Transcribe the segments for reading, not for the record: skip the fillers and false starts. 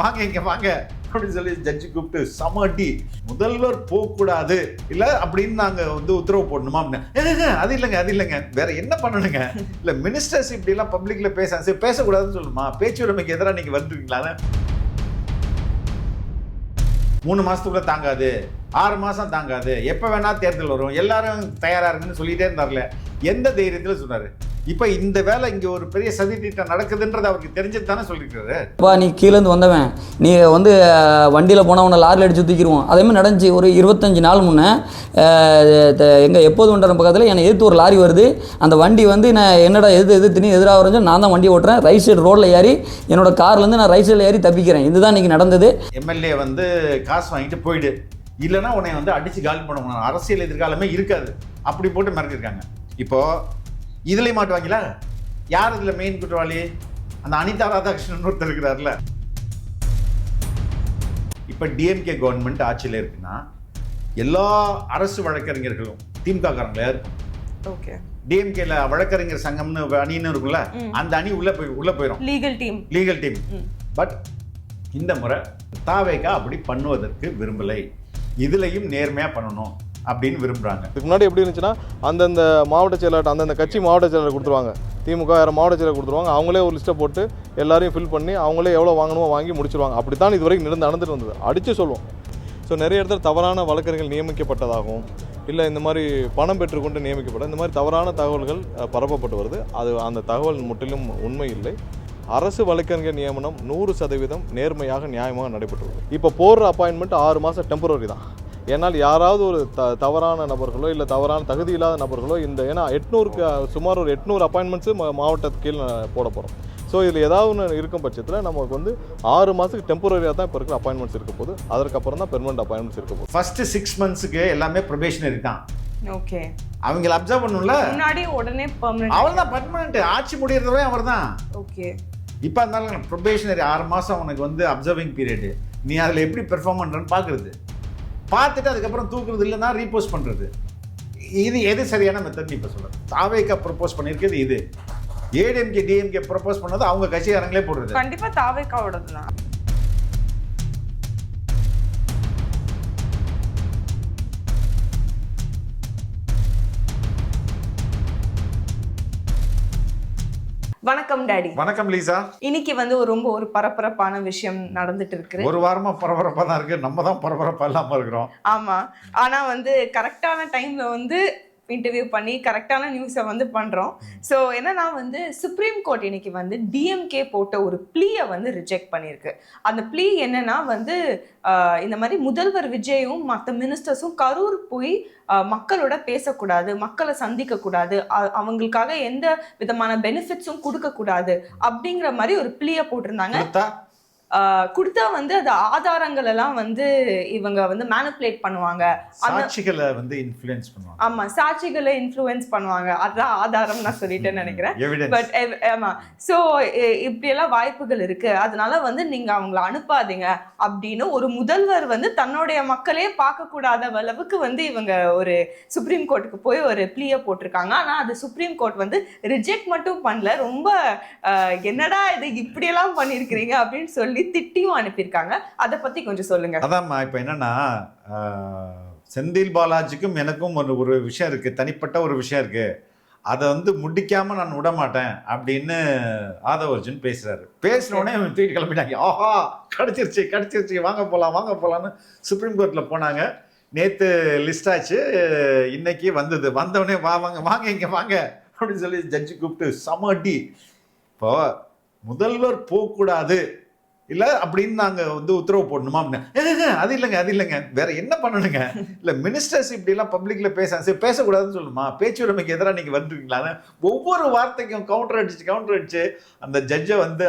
வாங்க இங்க வாங்க அப்படின்னு சொல்லி ஜட்ஜி கூப்பிட்டு சமட்டி முதல்வர் போகக்கூடாது இல்ல அப்படின்னு நாங்க வந்து உத்தரவு போடணுமா அப்படின்னு. அது இல்லைங்க வேற என்ன பண்ணணுங்க, இல்ல மினிஸ்டர்ஸ் இப்படி எல்லாம் பப்ளிக்ல பேசக்கூடாதுன்னு சொல்லுமா, பேச்சுரிமைக்கு எதிராக நீங்க வந்துருக்கீங்களா? 3 மாசத்துக்குள்ள தாங்காது, 6 மாசம் தாங்காது, எப்ப வேணா தேர்தல் வரும், எல்லாரும் தயாரா இருக்குன்னு சொல்லிட்டே இருந்தார்ல. எந்த தைரியத்துல சொன்னாரு? இப்ப இந்த வேலை இங்க ஒரு பெரிய சதி திட்டம் நடக்குதுன்றது அவருக்கு தெரிஞ்சது தானே சொல்லிருக்காரு. நீ கீழேருந்து வந்தவன், நீ வந்து வண்டியில் போனால் உன்னை லாரியில் அடிச்சு தூக்கிடுவோம். அதேமாதிரி நடந்துச்சு. ஒரு 25 நாள் முன்னே எங்கள் எப்போது ஒன்றரை பக்கத்தில் என்னை எதிர்த்து ஒரு லாரி வருது. அந்த வண்டி வந்து நான் என்னடா எதிர்த்து எதிராக வரஞ்சு நான் தான் வண்டி ஓட்டுறேன். ரைட் சைடு ரோட்டில் ஏறி என்னோட கார்லேருந்து நான் ரைட் சைடில் ஏறி தப்பிக்கிறேன். இதுதான் இன்றைக்கி நடந்தது. எம்எல்ஏ வந்து காசு வாங்கிட்டு போயிடு, இல்லைன்னா உன்னை வந்து அடித்து காலி பண்ணுவோம், அரசியல் எதிர்காலமே இருக்காது அப்படி போட்டு மிரட்டிருக்காங்க. இப்போது இதுலேயும் மாட்டுவாங்களா? யார் இதில் மெயின் குற்றவாளி? அந்த அனிதா ராதாகிருஷ்ணன் ஒருத்தர் இருக்கிறார்ல. இப்போ டிஎம்கே கவர்மெண்ட் ஆட்சியில் இருக்குன்னா எல்லா அரசு வழக்கறிஞர்களும் திமுக காரங்களா இருக்கும். ஓகே, டிஎம்கேல வழக்கறிஞர் சங்கம்னு அணின்னு இருக்குல்ல, அந்த அணி உள்ள போயிடும், லீகல் டீம். பட் இந்த முறை தாவேகா அப்படி பண்ணுவதற்கு விரும்பலை, இதுலையும் நேர்மையா பண்ணணும் அப்படின்னு விரும்புறாங்க. இதுக்கு முன்னாடி எப்படி இருந்துச்சுன்னா, அந்தந்த மாவட்ட செயலாளர் அந்தந்த கட்சி மாவட்ட செயலாளர் கொடுத்துருவாங்க, திமுக வேறு மாவட்ட செயலர் கொடுத்துருவாங்க, அவங்களே ஒரு லிஸ்ட்டை போட்டு எல்லாரையும் ஃபில் பண்ணி அவங்களே எவ்வளோ வாங்கணுமோ வாங்கி முடிச்சிருவாங்க. அப்படி தான் இது வரைக்கும் நடந்துட்டு வந்தது. அடித்து சொல்லுவோம். ஸோ நிறைய இடத்துல தவறான வழக்கறிஞர்கள் நியமிக்கப்பட்டதாகவும் இல்லை இந்த மாதிரி பணம் பெற்றுக்கொண்டு நியமிக்கப்பட்ட இந்த மாதிரி தவறான தகவல்கள் பரப்பப்பட்டு வருது. அந்த தகவல் முற்றிலும் உண்மை இல்லை. அரசு வழக்கறிஞர் நியமனம் 100% நேர்மையாக நியாயமாக நடைபெற்றுள்ளது. இப்போ போடுற அப்பாயின்மெண்ட் 6 மாதம் டெம்பரரி தான். ஏன்னால் யாராவது ஒரு தவறான நபர்களோ இல்லை தவறான தகுதி இல்லாத நபர்களோ ஏன்னா 800க்கு சுமார் ஒரு 800 அப்பாயின்மெண்ட்ஸு மாவட்டத்துக்கு கீழே போட போகிறோம். ஸோ இதில் ஏதாவது ஒன்று இருக்கும் பட்சத்தில் நமக்கு வந்து 6 மாதத்துக்கு டெம்பரரியாக தான் இப்போ இருக்கிற அப்பாயின்மெண்ட்ஸ் இருக்க போகுது. அதற்கப்புறம் தான் பெர்மனன்ட் அப்பாயின்மெண்ட்ஸ் இருக்க போகுது. ஃபர்ஸ்ட் 6 மந்த்ஸ்க்கு எல்லாமே ப்ரொபேஷனரி தான். ஓகே, அவங்கள அப்சர்வ் பண்ணணும்ல, முன்னாடி உடனே பெர்மனன்ட். அவ்வளவுதான், பெர்மனன்ட். ஆட்சி முடியறதுவே அவர்தான். ஓகே, இப்போ இருந்தாலும் ப்ரொபேஷனரி 6 மாதம் உனக்கு வந்து அப்சர்விங் பீரியடு. நீ அதில் எப்படி பெர்ஃபார்ம் பண்ணுறன்னு பார்க்குறது, பார்த்துட்டு அதுக்கப்புறம் தூக்குறது இல்லைன்னா ரீபோஸ்ட் பண்ணுறது. இது எது சரியான மெத்தட் இப்போ சொல்கிறேன். தாவேகா ப்ரொப்போஸ் பண்ணியிருக்கிறது இது, ஏடிஎம்கே டிஎம்கே ப்ரொப்போஸ் பண்ணது அவங்க கட்சிக்காரங்களே போடுறது. கண்டிப்பாக தாவேகாவோடது தான். வணக்கம் டாடி. வணக்கம் லீசா. இன்னைக்கு வந்து ரொம்ப ஒரு பரபரப்பான விஷயம் நடந்துட்டு இருக்கு. ஒரு வாரமா பரபரப்பா தான் இருக்கு, நம்ம தான் பரபரப்பா இல்லாம இருக்கிறோம். ஆமா, ஆனா வந்து கரெக்டான டைம்ல வந்து இன்டர்வியூ பண்ணி கரெக்டான நியூஸை வந்து பண்ணுறோம். ஸோ என்னன்னா வந்து சுப்ரீம் கோர்ட் இன்னைக்கு வந்து டிஎம்கே போட்ட ஒரு ப்ளீயை வந்து ரிஜெக்ட் பண்ணியிருக்கு. அந்த ப்ளீ என்னன்னா வந்து இந்த மாதிரி முதல்வர் விஜயும் மற்ற மினிஸ்டர்ஸும் கரூர் போய் மக்களோட பேசக்கூடாது, மக்களை சந்திக்கக்கூடாது, அவங்களுக்காக எந்த விதமான பெனிஃபிட்ஸும் கொடுக்கக்கூடாது அப்படிங்கிற மாதிரி ஒரு ப்ளீயை போட்டிருந்தாங்க. கொடுத்தா வந்து அது ஆதாரங்கள் எல்லாம் வந்து இவங்க வந்து மேனிபுலேட் பண்ணுவாங்க, சாட்சிகளை வந்து இன்ஃப்ளூயன்ஸ் பண்ணுவாங்க. ஆமா, சாட்சிகளை இன்ஃப்ளூயன்ஸ் பண்ணுவாங்க. அதான் ஆதாரம் நான் சொல்லிட்டேன்னு நினைக்கிறேன். பட் ஆமா, ஸோ இப்படி எல்லாம் வாய்ப்புகள் இருக்கு, அதனால வந்து நீங்க அவங்கள அனுப்பாதீங்க அப்படின்னு ஒரு முதல்வர் வந்து தன்னுடைய மக்களே பார்க்க கூடாத அளவுக்கு வந்து இவங்க ஒரு சுப்ரீம் கோர்ட்டுக்கு போய் ஒரு ப்ளீயை போட்டிருக்காங்க. ஆனா அது சுப்ரீம் கோர்ட் வந்து ரிஜெக்ட் மட்டும் பண்ணல, ரொம்ப என்னடா இது இப்படியெல்லாம் பண்ணியிருக்கிறீங்க அப்படின்னு சொல்லி திட்டியும் அனுப்பியிருக்காங்க. அதை பத்தி கொஞ்சம் சொல்லுங்க. அதாம்மா, இப்போ என்னன்னா செந்தில் பாலாஜிக்கும் எனக்கும் ஒரு விஷயம் இருக்கு, தனிப்பட்ட ஒரு விஷயம் இருக்கு. அதை வந்து முடிக்காம நான் விட மாட்டேன் அப்படின்னு ஆதவ அர்ஜுன் பேசுறாரு. பேசினோடனே தூக்கிட்டு கிளம்பிட்டாங்க. ஆஹா, கிடைச்சிருச்சு வாங்க போலான்னு சுப்ரீம் கோர்ட்ல போனாங்க. நேத்து லிஸ்ட் ஆச்சு, இன்னைக்கு வந்தவொடனே வாங்க இங்க வாங்க அப்படின்னு சொல்லி ஜட்ஜி கூப்பிட்டு சமட்டி. இப்போ முதல்வர் போகக்கூடாது இல்ல அப்படின்னு நாங்க வந்து உத்தரவு போடணுமா அப்படின்னு. அது இல்லைங்க வேற என்ன பண்ணணுங்க, இல்ல மினிஸ்டர்ஸ் இப்படி எல்லாம் பப்ளிக்ல பேசக்கூடாதுன்னு சொல்லுமா, பேச்சுரிமைக்கு எதிராக நீங்க வந்துருக்கீங்களா? ஒவ்வொரு வார்த்தைக்கும் கவுண்டர் அடிச்சு அந்த ஜட்ஜை வந்து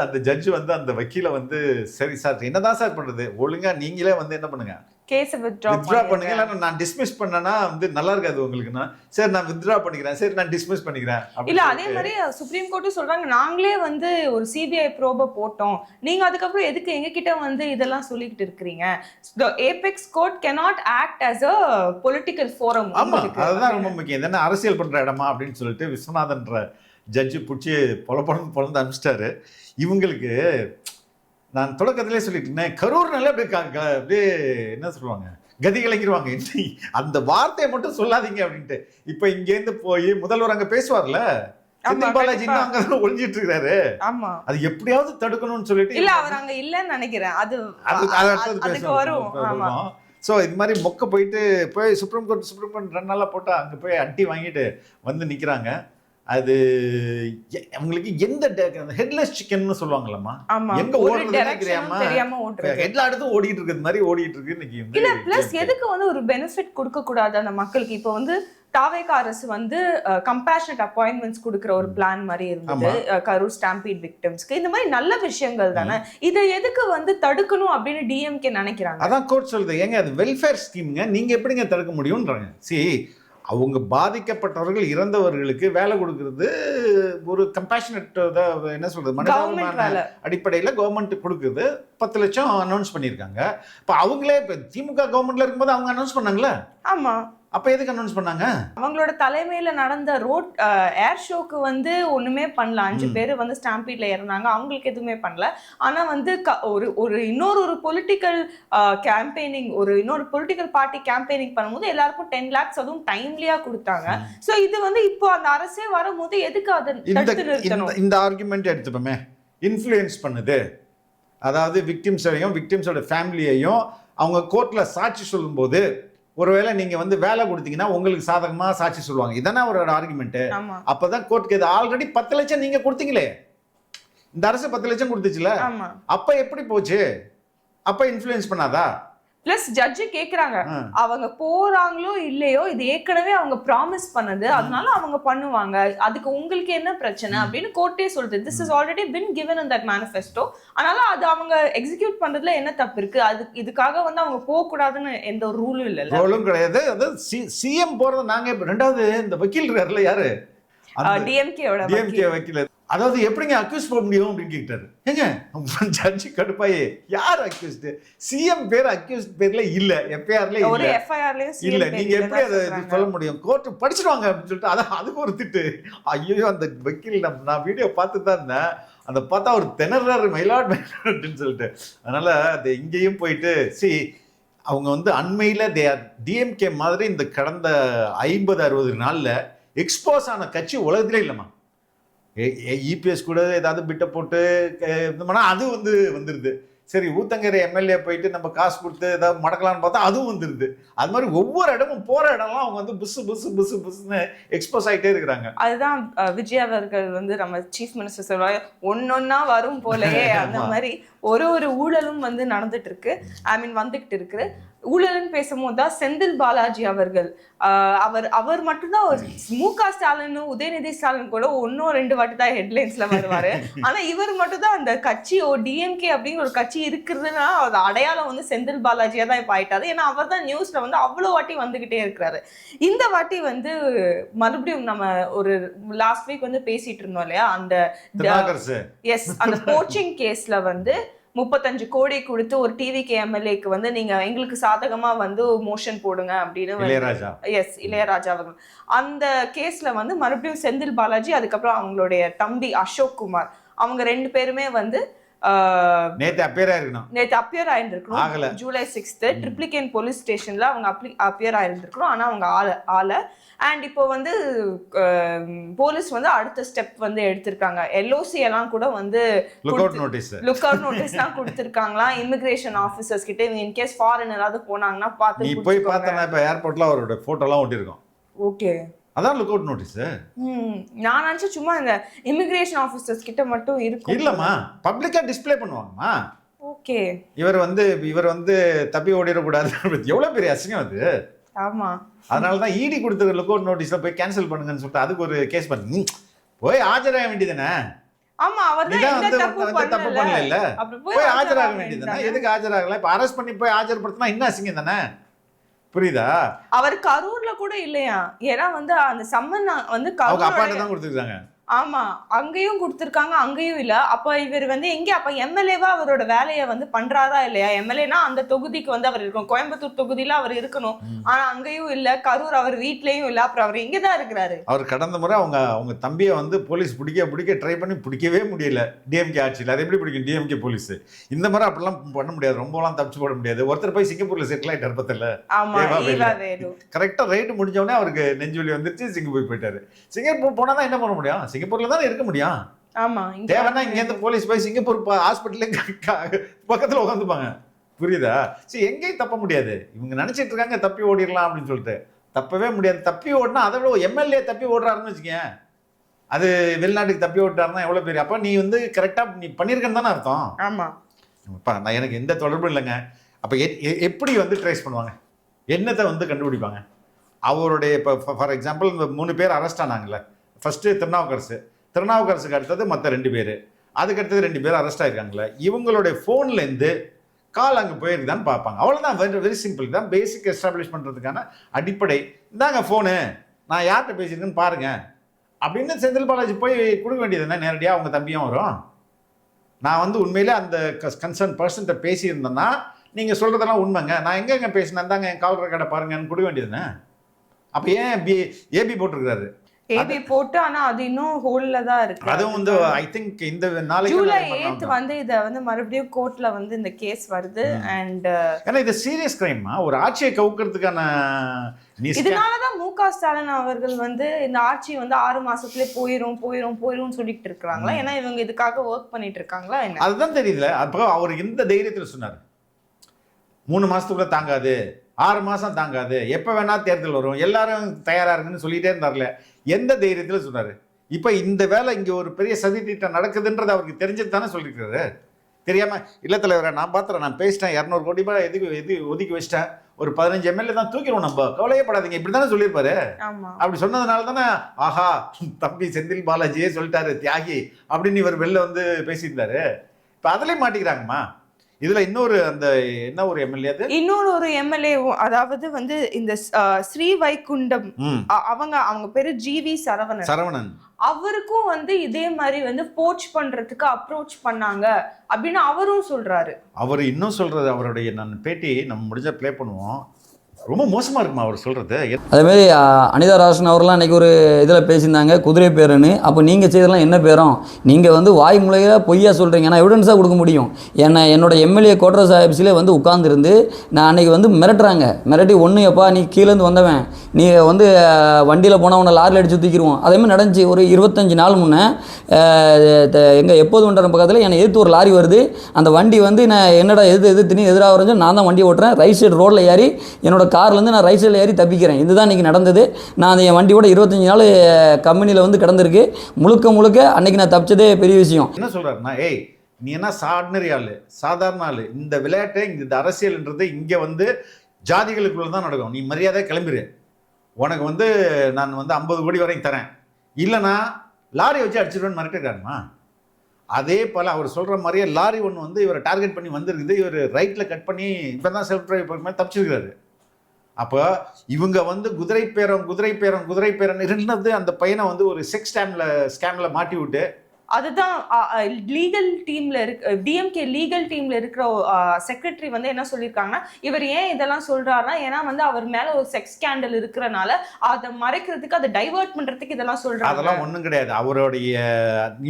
அந்த வக்கீல வந்து சரி சார் என்னதான் சார் பண்றது, ஒழுங்கா நீங்களே வந்து என்ன பண்ணுங்க, கேஸை வித்ட்ரா பண்ணுங்க, இல்ல நான் டிஸ்மிஸ் பண்ணனா வந்து நல்லா இருக்காது உங்களுக்குன்னா, சரி நான் வித்ட்ரா பண்ணிக்கிறேன், சரி நான் டிஸ்மிஸ் பண்ணிக்கிறேன். இல்ல அதே மாதிரி சுப்ரீம் கோர்ட்டும் சொல்றாங்க, நாங்களே வந்து ஒரு சிபிஐ ப்ரோப போட்டோம், நீங்க அதுக்கப்புறம் எதுக்கு எங்க கிட்ட வந்து இதெல்லாம் சொல்லிக்கிட்டு இருக்கிறீங்க? The apex court cannot act as a political forum. ஆமா, அதுதான் ரொம்ப முக்கியம். என்ன அரசியல் பண்ற இடமா அப்படின்னு சொல்லிட்டு விஸ்வநாதன்ற ஜட்ஜு பிடிச்சி பொலந்து அனுப்பிச்சிட்டாரு. இவங்களுக்கு நான் தொடக்கத்திலே சொல்லிட்டேன், கரூர்னால அப்படியே என்ன சொல்லுவாங்க, கதி கலங்கிடுவாங்க. அந்த வார்த்தையை மட்டும் சொல்லாதீங்க அப்படின்ட்டு. இப்ப இங்கேருந்து போய் முதல்வர் அங்க பேசுவார்ல, செந்தில் பாலாஜி இன்னும் அங்கதான் ஒளிஞ்சிட்டு இருக்காரு. ஆமா, அது எப்படியாவது தடுக்கணும்னு சொல்லிட்டு இல்ல அவர் அங்க இல்லன்னு நினைக்கிறேன். அதுக்கு வரும். ஆமா. ஸோ இது மாதிரி மொக்க போய் சுப்ரீம் கோர்ட் 2 நாளா போட்டா அங்க போய் அட்டி வாங்கிட்டு வந்து நிக்கிறாங்க. அது அவங்களுக்கு எந்த ஹெட்லெஸ் சிக்கன்னு சொல்லுவாங்களாமா, எங்க ஓடுறதுன்னு தெரியாம எல்லா இடத்தும் ஓடிட்டு இருக்கிறது மாதிரி ஓடிட்டு இருக்கு இன்னைக்கு. இல்ல பிளஸ் எதுக்கு வந்து ஒரு பெனிஃபிட் கொடுக்க கூடாது அந்த மக்களுக்கு? இப்போ வந்து தாவேகா அரசு வந்து கம்பேஷனட் அப்பாயின்மெண்ட்ஸ் கொடுக்குற ஒரு பிளான் மாதிரி இருந்தது கரூர் ஸ்டாம்பீட் விக்டிம்ஸ்க்கு. இந்த மாதிரி நல்ல விஷயங்கள் தானே, இதை எதுக்கு வந்து தடுக்கணும் அப்படின்னு டிஎம்கே நினைக்கிறாங்க? அதான் கோர்ட் சொல்லுது, ஏங்க அது வெல்ஃபேர் ஸ்கீம்ங்க, நீங்க எப்படிங்க தடுக்க முடியும்ன்றாங்க. அவங்க பாதிக்கப்பட்டவர்கள் இறந்தவர்களுக்கு வேலை கொடுக்கறது ஒரு கம்பேஷனட் என்ன சொல்றது, மனிதாபிமான அடிப்படையில் கவர்மெண்ட் கொடுக்குறது. 10 லட்சம் அனௌன்ஸ் பண்ணியிருக்காங்க. இப்போ அவங்களே இப்போ திமுக கவர்மெண்ட்ல இருக்கும்போது அவங்க அனௌன்ஸ் பண்ணாங்களே. ஆமா, அப்ப எதுக்கு அனௌன்ஸ் பண்ணாங்க? அவங்களோட தலைமையில நடந்த ரோட் ஏர் ஷோக்கு வந்து ஒண்ணுமே பண்ணல. 5 பேர் வந்து ஸ்டாம்பீட்ல இறந்தாங்க, அவங்களுக்கு எதுவுமே பண்ணல. ஆனா வந்து ஒரு இன்னொரு பொலிட்டிக்கல் கேம்பெயினிங், இன்னொரு பொலிட்டிக்கல் பார்ட்டி கேம்பெயினிங் பண்ணும்போது எல்லாருக்கும் 10 lakhs அதுவும் டைம்லியா கொடுத்தாங்க. சோ இது வந்து இப்போ அந்த அரசே வரும்போது எதுக்கு அதை தடுத்து நிறுத்தணும்? இந்த ஆர்குமெண்ட் எடுத்துப்போமே, இன்ஃப்ளூயன்ஸ் பண்ணுது. அதாவது விக்டிம்ஸோட ஃபேமிலியையும் அவங்க கோர்ட்ல சாட்சி சொல்லும்போது ஒருவேளை நீங்க வந்து வேலை கொடுத்தீங்கன்னா உங்களுக்கு சாதகமா சாட்சி சொல்லுவாங்க. இதானே ஒரு ஆர்குமெண்ட். அப்பதான் கோர்ட்டுக்கு ஆல்ரெடி 10 லட்சம் நீங்க கொடுத்தீங்களே, இந்த அரசு 10 லட்சம் கொடுத்துச்சுல, அப்ப எப்படி போச்சு? அப்ப இன்ஃப்ளூயன்ஸ் பண்ணாதா? பிளஸ் ஜட்ஜு கேக்குறாங்க, அவங்க போறாங்களோ இல்லையோ இது ஏற்கனவே அவங்க ப்ராமிஸ் பண்ணது, அதனால அவங்க பண்ணுவாங்க, அதுக்கு உங்களுக்கு என்ன பிரச்சனை அப்படின்னு கோர்ட்டே சொல்லுது. This is already been given in that manifesto. அதனால அது அவங்க எக்ஸிக்யூட் பண்றதுல என்ன தப்பு இருக்கு? இதுக்காக வந்து அவங்க போக கூடாதுன்னு எந்த ஒரு ரூலும் இல்ல. ரூலும் கிடையாது. அது சிஎம் போறது. நாங்க ரெண்டாவது இந்த வக்கீல் இருக்காருல்ல, யாரு, டிஎம்கே வக்கீல், அதாவது எப்படிங்க அக்யூஸ் போக முடியும் அப்படின்னு கேட்டாரு. ஏங்க ஜட்ஜி கடுப்பாயே, யார் அக்யூஸ்ட்? சிஎம் பேர் அக்யூஸ்ட் பேர்ல இல்ல, எஃப்ஐஆர்ல இல்ல, நீங்க எப்படி அதை சொல்ல முடியும்? கோர்ட் படிச்சிருவாங்க அப்படின்னு சொல்லிட்டு அதுக்கு ஒரு திட்டு. ஐயோ, அந்த வக்கீல் நான் வீடியோ பார்த்து தான் இருந்தேன், அந்த பார்த்தா ஒரு திணறாரு, மயிலாடுன்னு சொல்லிட்டு. அதனால அது இங்கேயும் போயிட்டு அவங்க வந்து அண்மையில டிஎம்கே மாதிரி இந்த கடந்த 50-60 நாள்ல எக்ஸ்போஸ் ஆன கட்சி உலகத்திலே இல்லைம்மா. இபிஎஸ் கூட ஏதாவது பிட்டை போட்டு அது வந்துருது. சரி, ஊத்தங்கரை எம்எல்ஏ போயிட்டு நம்ம காசு கொடுத்து ஏதாவது மடக்கலான்னு பார்த்தா அதுவும் வந்துருது. அது மாதிரி ஒவ்வொரு இடமும் போற இடம்லாம் அவங்க வந்து புஸ்ன்னு எக்ஸ்போஸ் ஆகிட்டே இருக்கிறாங்க. அதுதான் விஜய் அவர்கள் வந்து நம்ம சீஃப் மினிஸ்டர் சொல்லுவாங்க, ஒன்னொன்னா வரும் போலயே. அந்த மாதிரி ஒரு ஊழலும் வந்து நடந்துட்டு இருக்கு, வந்துகிட்டு இருக்கு. ஊழல்னு பேசும்போது தான் செந்தில் பாலாஜி அவர்கள் அவர் மட்டும்தான் மு.க. ஸ்டாலின், உதயநிதி ஸ்டாலின் கூட 1-2 வாட்டி தான் ஹெட்லைன்ஸ்ல வருவாரு. ஆனா இவர் மட்டும் தான் அந்த கட்சி டிஎம்கே அப்படிங்கிற ஒரு கட்சி இருக்குதுன்னா அது அடையாளம் வந்து செந்தில் பாலாஜியா தான் இப்ப ஆயிட்டாரு. ஏன்னா அவர் தான் நியூஸ்ல வந்து அவ்வளவு வாட்டி வந்துகிட்டே இருக்கிறாரு. இந்த வாட்டி வந்து மறுபடியும் நம்ம ஒரு லாஸ்ட் வீக் வந்து பேசிட்டு இருந்தோம் இல்லையா, அந்த போச்சிங் கேஸ்ல வந்து 35 கோடி கொடுத்து ஒரு டிவிகே எம்எல்ஏக்கு வந்து நீங்க எங்களுக்கு சாதகமா வந்து மோஷன் போடுங்க அப்படின்னு இளையராஜா அவர்கள் அந்த கேஸ்ல வந்து மறுபடியும் செந்தில் பாலாஜி, அதுக்கப்புறம் அவங்களுடைய தம்பி அசோக் குமார், அவங்க 2 பேருமே வந்து நேத்து அப்பியர் ஆயிருந்திருக்கணும். ஜூலை 6 ட்ரிப்ளிகேன் போலீஸ் ஸ்டேஷன்ல அவங்க அப்பியர் ஆயிருந்திருக்கணும். ஆனா அவங்க ஆள அண்ட் இப்போ வந்து போலீஸ் வந்து அடுத்த ஸ்டெப் வந்து எடுத்திருக்காங்க. எல்ஓசி எல்லாம் கூட வந்து லுக் அவுட் நோட்டீஸ்லாம் கொடுத்திருக்காங்களாம் இமிகிரேஷன் ஆஃபீஸர்ஸ் கிட்ட. இன்கேஸ் ஃபாரின் ஏதாவது போனாங்கன்னா பார்த்து நீ போய் பார்த்தனா இப்ப ஏர்போர்ட்ல அவரோட போட்டோலாம் ஒட்டிருக்கோம். ஓகே, அதான் லுக் அவுட் நோட்டீஸ். நான் நினைச்சேன் சும்மா இந்த இமிகிரேஷன் ஆஃபீஸர்ஸ் கிட்ட மட்டும் இருக்கும். இல்லம்மா, பப்ளிக்கா டிஸ்ப்ளே பண்ணுவாங்கம்மா. ஓகே, இவர் வந்து தப்பி ஓடிடக்கூடாது. எவ்வளவு பெரிய அசிங்கம் அது. ஆமா, அதனாலதான் இடி கொடுத்த லுக் அவுட் நோட்டீஸ்ல போய் கேன்சல் பண்ணுங்கன்னு சொல்லிட்டு அதுக்கு ஒரு கேஸ் பண்ணி போய் ஆஜராக வேண்டியதுதானே. ஆமா, அவர் தான் தப்பு பண்ணல, போய் ஆஜராக வேண்டியதுதானே. எதுக்கு ஆஜராகல? இப்ப அரெஸ்ட் பண்ணி போய் ஆஜர்படுத்தினா இன்னும் அசிங்கம் தானே. புரியுதா? அவர் கரூர்ல கூட இல்லையா, ஏன்னா வந்து அந்த சம்மன் வந்து அவங்க அப்பாட்ட தான் கொடுத்துருக்காங்க. ஆமா, அங்கேயும் கொடுத்திருக்காங்க, அங்கேயும் இல்ல. அப்ப இவர் வந்து எங்க அப்ப எம்எல்ஏவா அவரோட வேலையை வந்து பண்றாரா இல்லையா? எம்எல்ஏனா அந்த தொகுதிக்கு வந்து அவர் இருக்கணும். கோயம்புத்தூர் தொகுதியில அவர் இருக்கணும். ஆனா அங்கேயும் இல்ல, கரூர் அவர் வீட்லயும் இல்ல. அப்புறம் அவர் எங்கதான் இருக்கிறாரு? அவர் கடந்த முறை அவங்க தம்பியை வந்து போலீஸ் பிடிக்க ட்ரை பண்ணி பிடிக்கவே முடியல டிஎம்கே ஆட்சியில். அது எப்படி பிடிக்கும் டிஎம்கே போலீஸ்? இந்த முறை அப்படிலாம் பண்ண முடியாது, ரொம்பலாம் தப்பிச்சு போட முடியாது. ஒருத்தர் போய் சிங்கப்பூர்ல செட்டில் ஆயிட்டார் பத்தில. ஆமா, ஈவா வேலு கரெக்டா ரைட்டு முடிஞ்ச உடனே அவருக்கு நெஞ்சு வலி வந்துருச்சு, சிங்கப்பூர் போயிட்டாரு. சிங்கப்பூர் போனா தான் என்ன பண்ண முடியும்? சிங்கப்பூர்ல தான் இருக்க முடியும். ஆமா, தேவைன்னா இங்க இருந்து போலீஸ் போய் சிங்கப்பூர் ஹாஸ்பிட்டலே பக்கத்துல உட்காந்துப்பாங்க. புரியுதா? சரி, எங்கேயும் தப்ப முடியாது. இவங்க நினைச்சிட்டு இருக்காங்க தப்பி ஓடிடலாம் அப்படின்னு சொல்லிட்டு. தப்பவே முடியாது. தப்பி ஓடினா அதை விட எம்எல்ஏ தப்பி ஓடுறாருன்னு வச்சுக்கேன், அது வெளிநாட்டுக்கு தப்பி ஓட்டாருன்னா எவ்வளவு பெரிய. அப்ப நீ வந்து கரெக்டா நீ பண்ணிருக்கன்னு தானே அர்த்தம். ஆமா, நான் எனக்கு எந்த தொடர்பும் இல்லைங்க. அப்ப எப்படி வந்து ட்ரேஸ் பண்ணுவாங்க, என்னத்தை வந்து கண்டுபிடிப்பாங்க? அவருடைய இப்போ ஃபார் எக்ஸாம்பிள் இந்த 3 பேர் அரெஸ்ட் ஆனாங்கல்ல. ஃபர்ஸ்ட்டு திருநாவுக்கரசுக்கு அடுத்தது மற்ற 2 பேர், அதுக்கு அடுத்தது 2 பேர் அரெஸ்ட் ஆயிருக்காங்களே. இவங்களுடைய ஃபோன்லேருந்து கால் அங்கே போயிருக்குதான்னு பார்ப்பாங்க. அவ்வளோதான், வெரி சிம்பிள் தான். பேசிக் எஸ்டாப்ளிஷ் பண்ணுறதுக்கான அடிப்படை. இந்தாங்க ஃபோனு, நான் யார்கிட்ட பேசியிருக்கேன்னு பாருங்க அப்படின்னு செந்தில் பாலாஜி போய் கொடுக்க வேண்டியது என்ன? நேரடியாக அவங்க தம்பியும் வரும். நான் வந்து உண்மையிலே அந்த கன்சர்ன் பர்சன்ட்ட பேசியிருந்தேன்னா நீங்கள் சொல்கிறதெல்லாம் உண்மைங்க, நான் எங்கெங்க பேசினேன், தாங்க என் கால் ரெக்கார்டை பாருங்கன்னு கொடுக்க வேண்டியதுன்னு. அப்போ ஏன் ஏபி போட்டிருக்காரு? ஏபி போட்டு, ஆனா அது இன்னும் ஹோல்ல தான் இருக்கு. அதுவும் வந்து ஐ திங்க் இந்த நாளைக்கு ஜூலை 8 வந்து இத வந்து மறுபடியும் கோர்ட்ல வந்து இந்த கேஸ் வருது. அண்ட் ஏன்னா இது சீரியஸ் கிரைமா, ஒரு ஆட்சியை கவுக்கிறதுக்கான. இதனாலதான் மு.க. ஸ்டாலின் அவர்கள் வந்து இந்த ஆட்சி வந்து 6 மாசத்துல போயிரும் சொல்லிட்டு இருக்காங்களா? ஏன்னா இவங்க இதுக்காக ஒர்க் பண்ணிட்டு இருக்காங்களா என்ன? அதுதான் தெரியல. அப்போ அவர் எந்த தைரியத்தில் சொன்னார் 3 மாசத்துக்குள்ள தாங்காது, 6 மாசம் தாங்காது, எப்ப வேணா தேர்தல் வரும், எல்லாரும் தயாரா இருக்குன்னு சொல்லிட்டே இருந்தார்ல, எந்த தைரியத்தில் சொன்னாரு? இப்ப இந்த வேலை இங்க ஒரு பெரிய சதி திட்டம் நடக்குதுன்றது அவருக்கு தெரிஞ்சது தானே சொல்லிருக்காரு. தெரியாம இல்ல தலைவரை நான் பாத்துறேன், நான் பேசிட்டேன், 200 கோடி ரூபாய் எது ஒதுக்கி வச்சிட்டேன், ஒரு 15 எம்எல்ஏ தான் தூக்கிடுவோம், நம்ம கவலையப்படாதீங்க, இப்படி தானே சொல்லியிருப்பாரு. அப்படி சொன்னதுனால தானே ஆஹா தம்பி செந்தில் பாலாஜியே சொல்லிட்டாரு தியாகி அப்படின்னு இவர் வெளில வந்து பேசியிருந்தாரு. இப்ப அதுலயும் மாட்டிக்கிறாங்கம்மா. இதுல இன்னொரு அந்த என்ன ஒரு எம்எல்ஏ, அது இன்னொரு எம்எல்ஏ, அதாவது வந்து இந்த ஸ்ரீவைகுண்டம், அவங்க பேரு ஜிவி சரவணன். அவருக்கும் வந்து இதே மாதிரி வந்து போச் பண்றதுக்கு அப்ரோச் பண்ணாங்க அப்படின்னு அவரும் சொல்றாரு. அவர் இன்னும் சொல்றது, அவருடைய நான் பேட்டி நம்ம முடிஞ்சா ப்ளே பண்ணுவோம், ரொம்ப மோசமாக இருக்குமா அவர் சொல்கிறது. அதேமாரி அனிதா ராசன் அவர்லாம் இன்றைக்கி ஒரு இதில் பேசியிருந்தாங்க, குதிரை பேருன்னு. அப்போ நீங்கள் செய்ததெல்லாம் என்ன பேரும்? நீங்கள் வந்து வாய் முறையாக பொய்யா சொல்கிறீங்க, நான் எவிடன்ஸாக கொடுக்க முடியும். என்னோட எம்எல்ஏ கோட்ரஸ் ஆஃபீஸில் வந்து உட்காந்துருந்து நான் அன்றைக்கி வந்து மிரட்டி ஒன்று எப்பா நீ கீழேருந்து வந்தவன், நீ வந்து வண்டியில் போனால் உன்னை லாரியில் அடித்து தூக்கிடுவோம். அதேமாதிரி நடந்துச்சு. ஒரு 25 நாள் முன்னே எங்கள் எப்போது ஒன்றரை பக்கத்தில் என்னை எதிர்த்து ஒரு லாரி வருது. அந்த வண்டி வந்து நான் என்னடா எதிர்த்து எதிராக வரைஞ்சு நான் தான் வண்டியை ஓட்டுறேன். ரைட் சைடு ரோட்டில் ஏறி என்னோட கார்லேருந்து நான் ரைட் சைடில் ஏறி தப்பிக்கிறேன். இதுதான் இன்றைக்கி நடந்தது. நான் அந்த என் வண்டியோட 25 நாள் கம்பெனியில் வந்து கிடந்திருக்கு. முழுக்க அன்றைக்கி நான் தப்பிச்சதே பெரிய விஷயம். என்ன சொல்கிறாருன்னா, ஏய் நீ என்ன ஆர்டினரி ஆள், சாதாரண ஆள், இந்த விளையாட்டை இந்த அரசியல்ன்றது இங்கே வந்து ஜாதிகளுக்குள்ள தான் நடக்கும், நீ மரியாதை கிளம்பிடு, உனக்கு வந்து நான் வந்து 50 கோடி வரைக்கும் தரேன், இல்லைனா லாரி வச்சு அடிச்சிடுவேன்னு மிரட்டிருக்காருமா. அதே போல் அவர் சொல்கிற மாதிரியே லாரி ஒன்று வந்து இவரை டார்கெட் பண்ணி வந்திருக்குது. இவர் ரைட்டில் கட் பண்ணி இப்போ தான் செல்ஃப் டிரைவ் மாதிரி தப்பிச்சிருக்காரு. அப்போ இவங்க வந்து குதிரை பேரம் இருந்தது. அந்த பையனை வந்து ஒரு செக்ஸ் ஸ்கேமில் மாட்டி விட்டு, அதுதான் லீகல் டீம்ல இருக்கு, டிஎம்கே லீகல் டீம்ல இருக்கிற செக்ரட்டரி வந்து என்ன சொல்லியிருக்காங்கன்னா, இவர் ஏன் இதெல்லாம் சொல்றாருன்னா, ஏன்னா வந்து அவர் மேல ஒரு செக்ஸ் ஸ்கேண்டல் இருக்கிறனால அதை மறைக்கிறதுக்கு, அதை டைவர்ட் பண்றதுக்கு இதெல்லாம் சொல்றாங்க. அதெல்லாம் ஒன்றும் கிடையாது. அவருடைய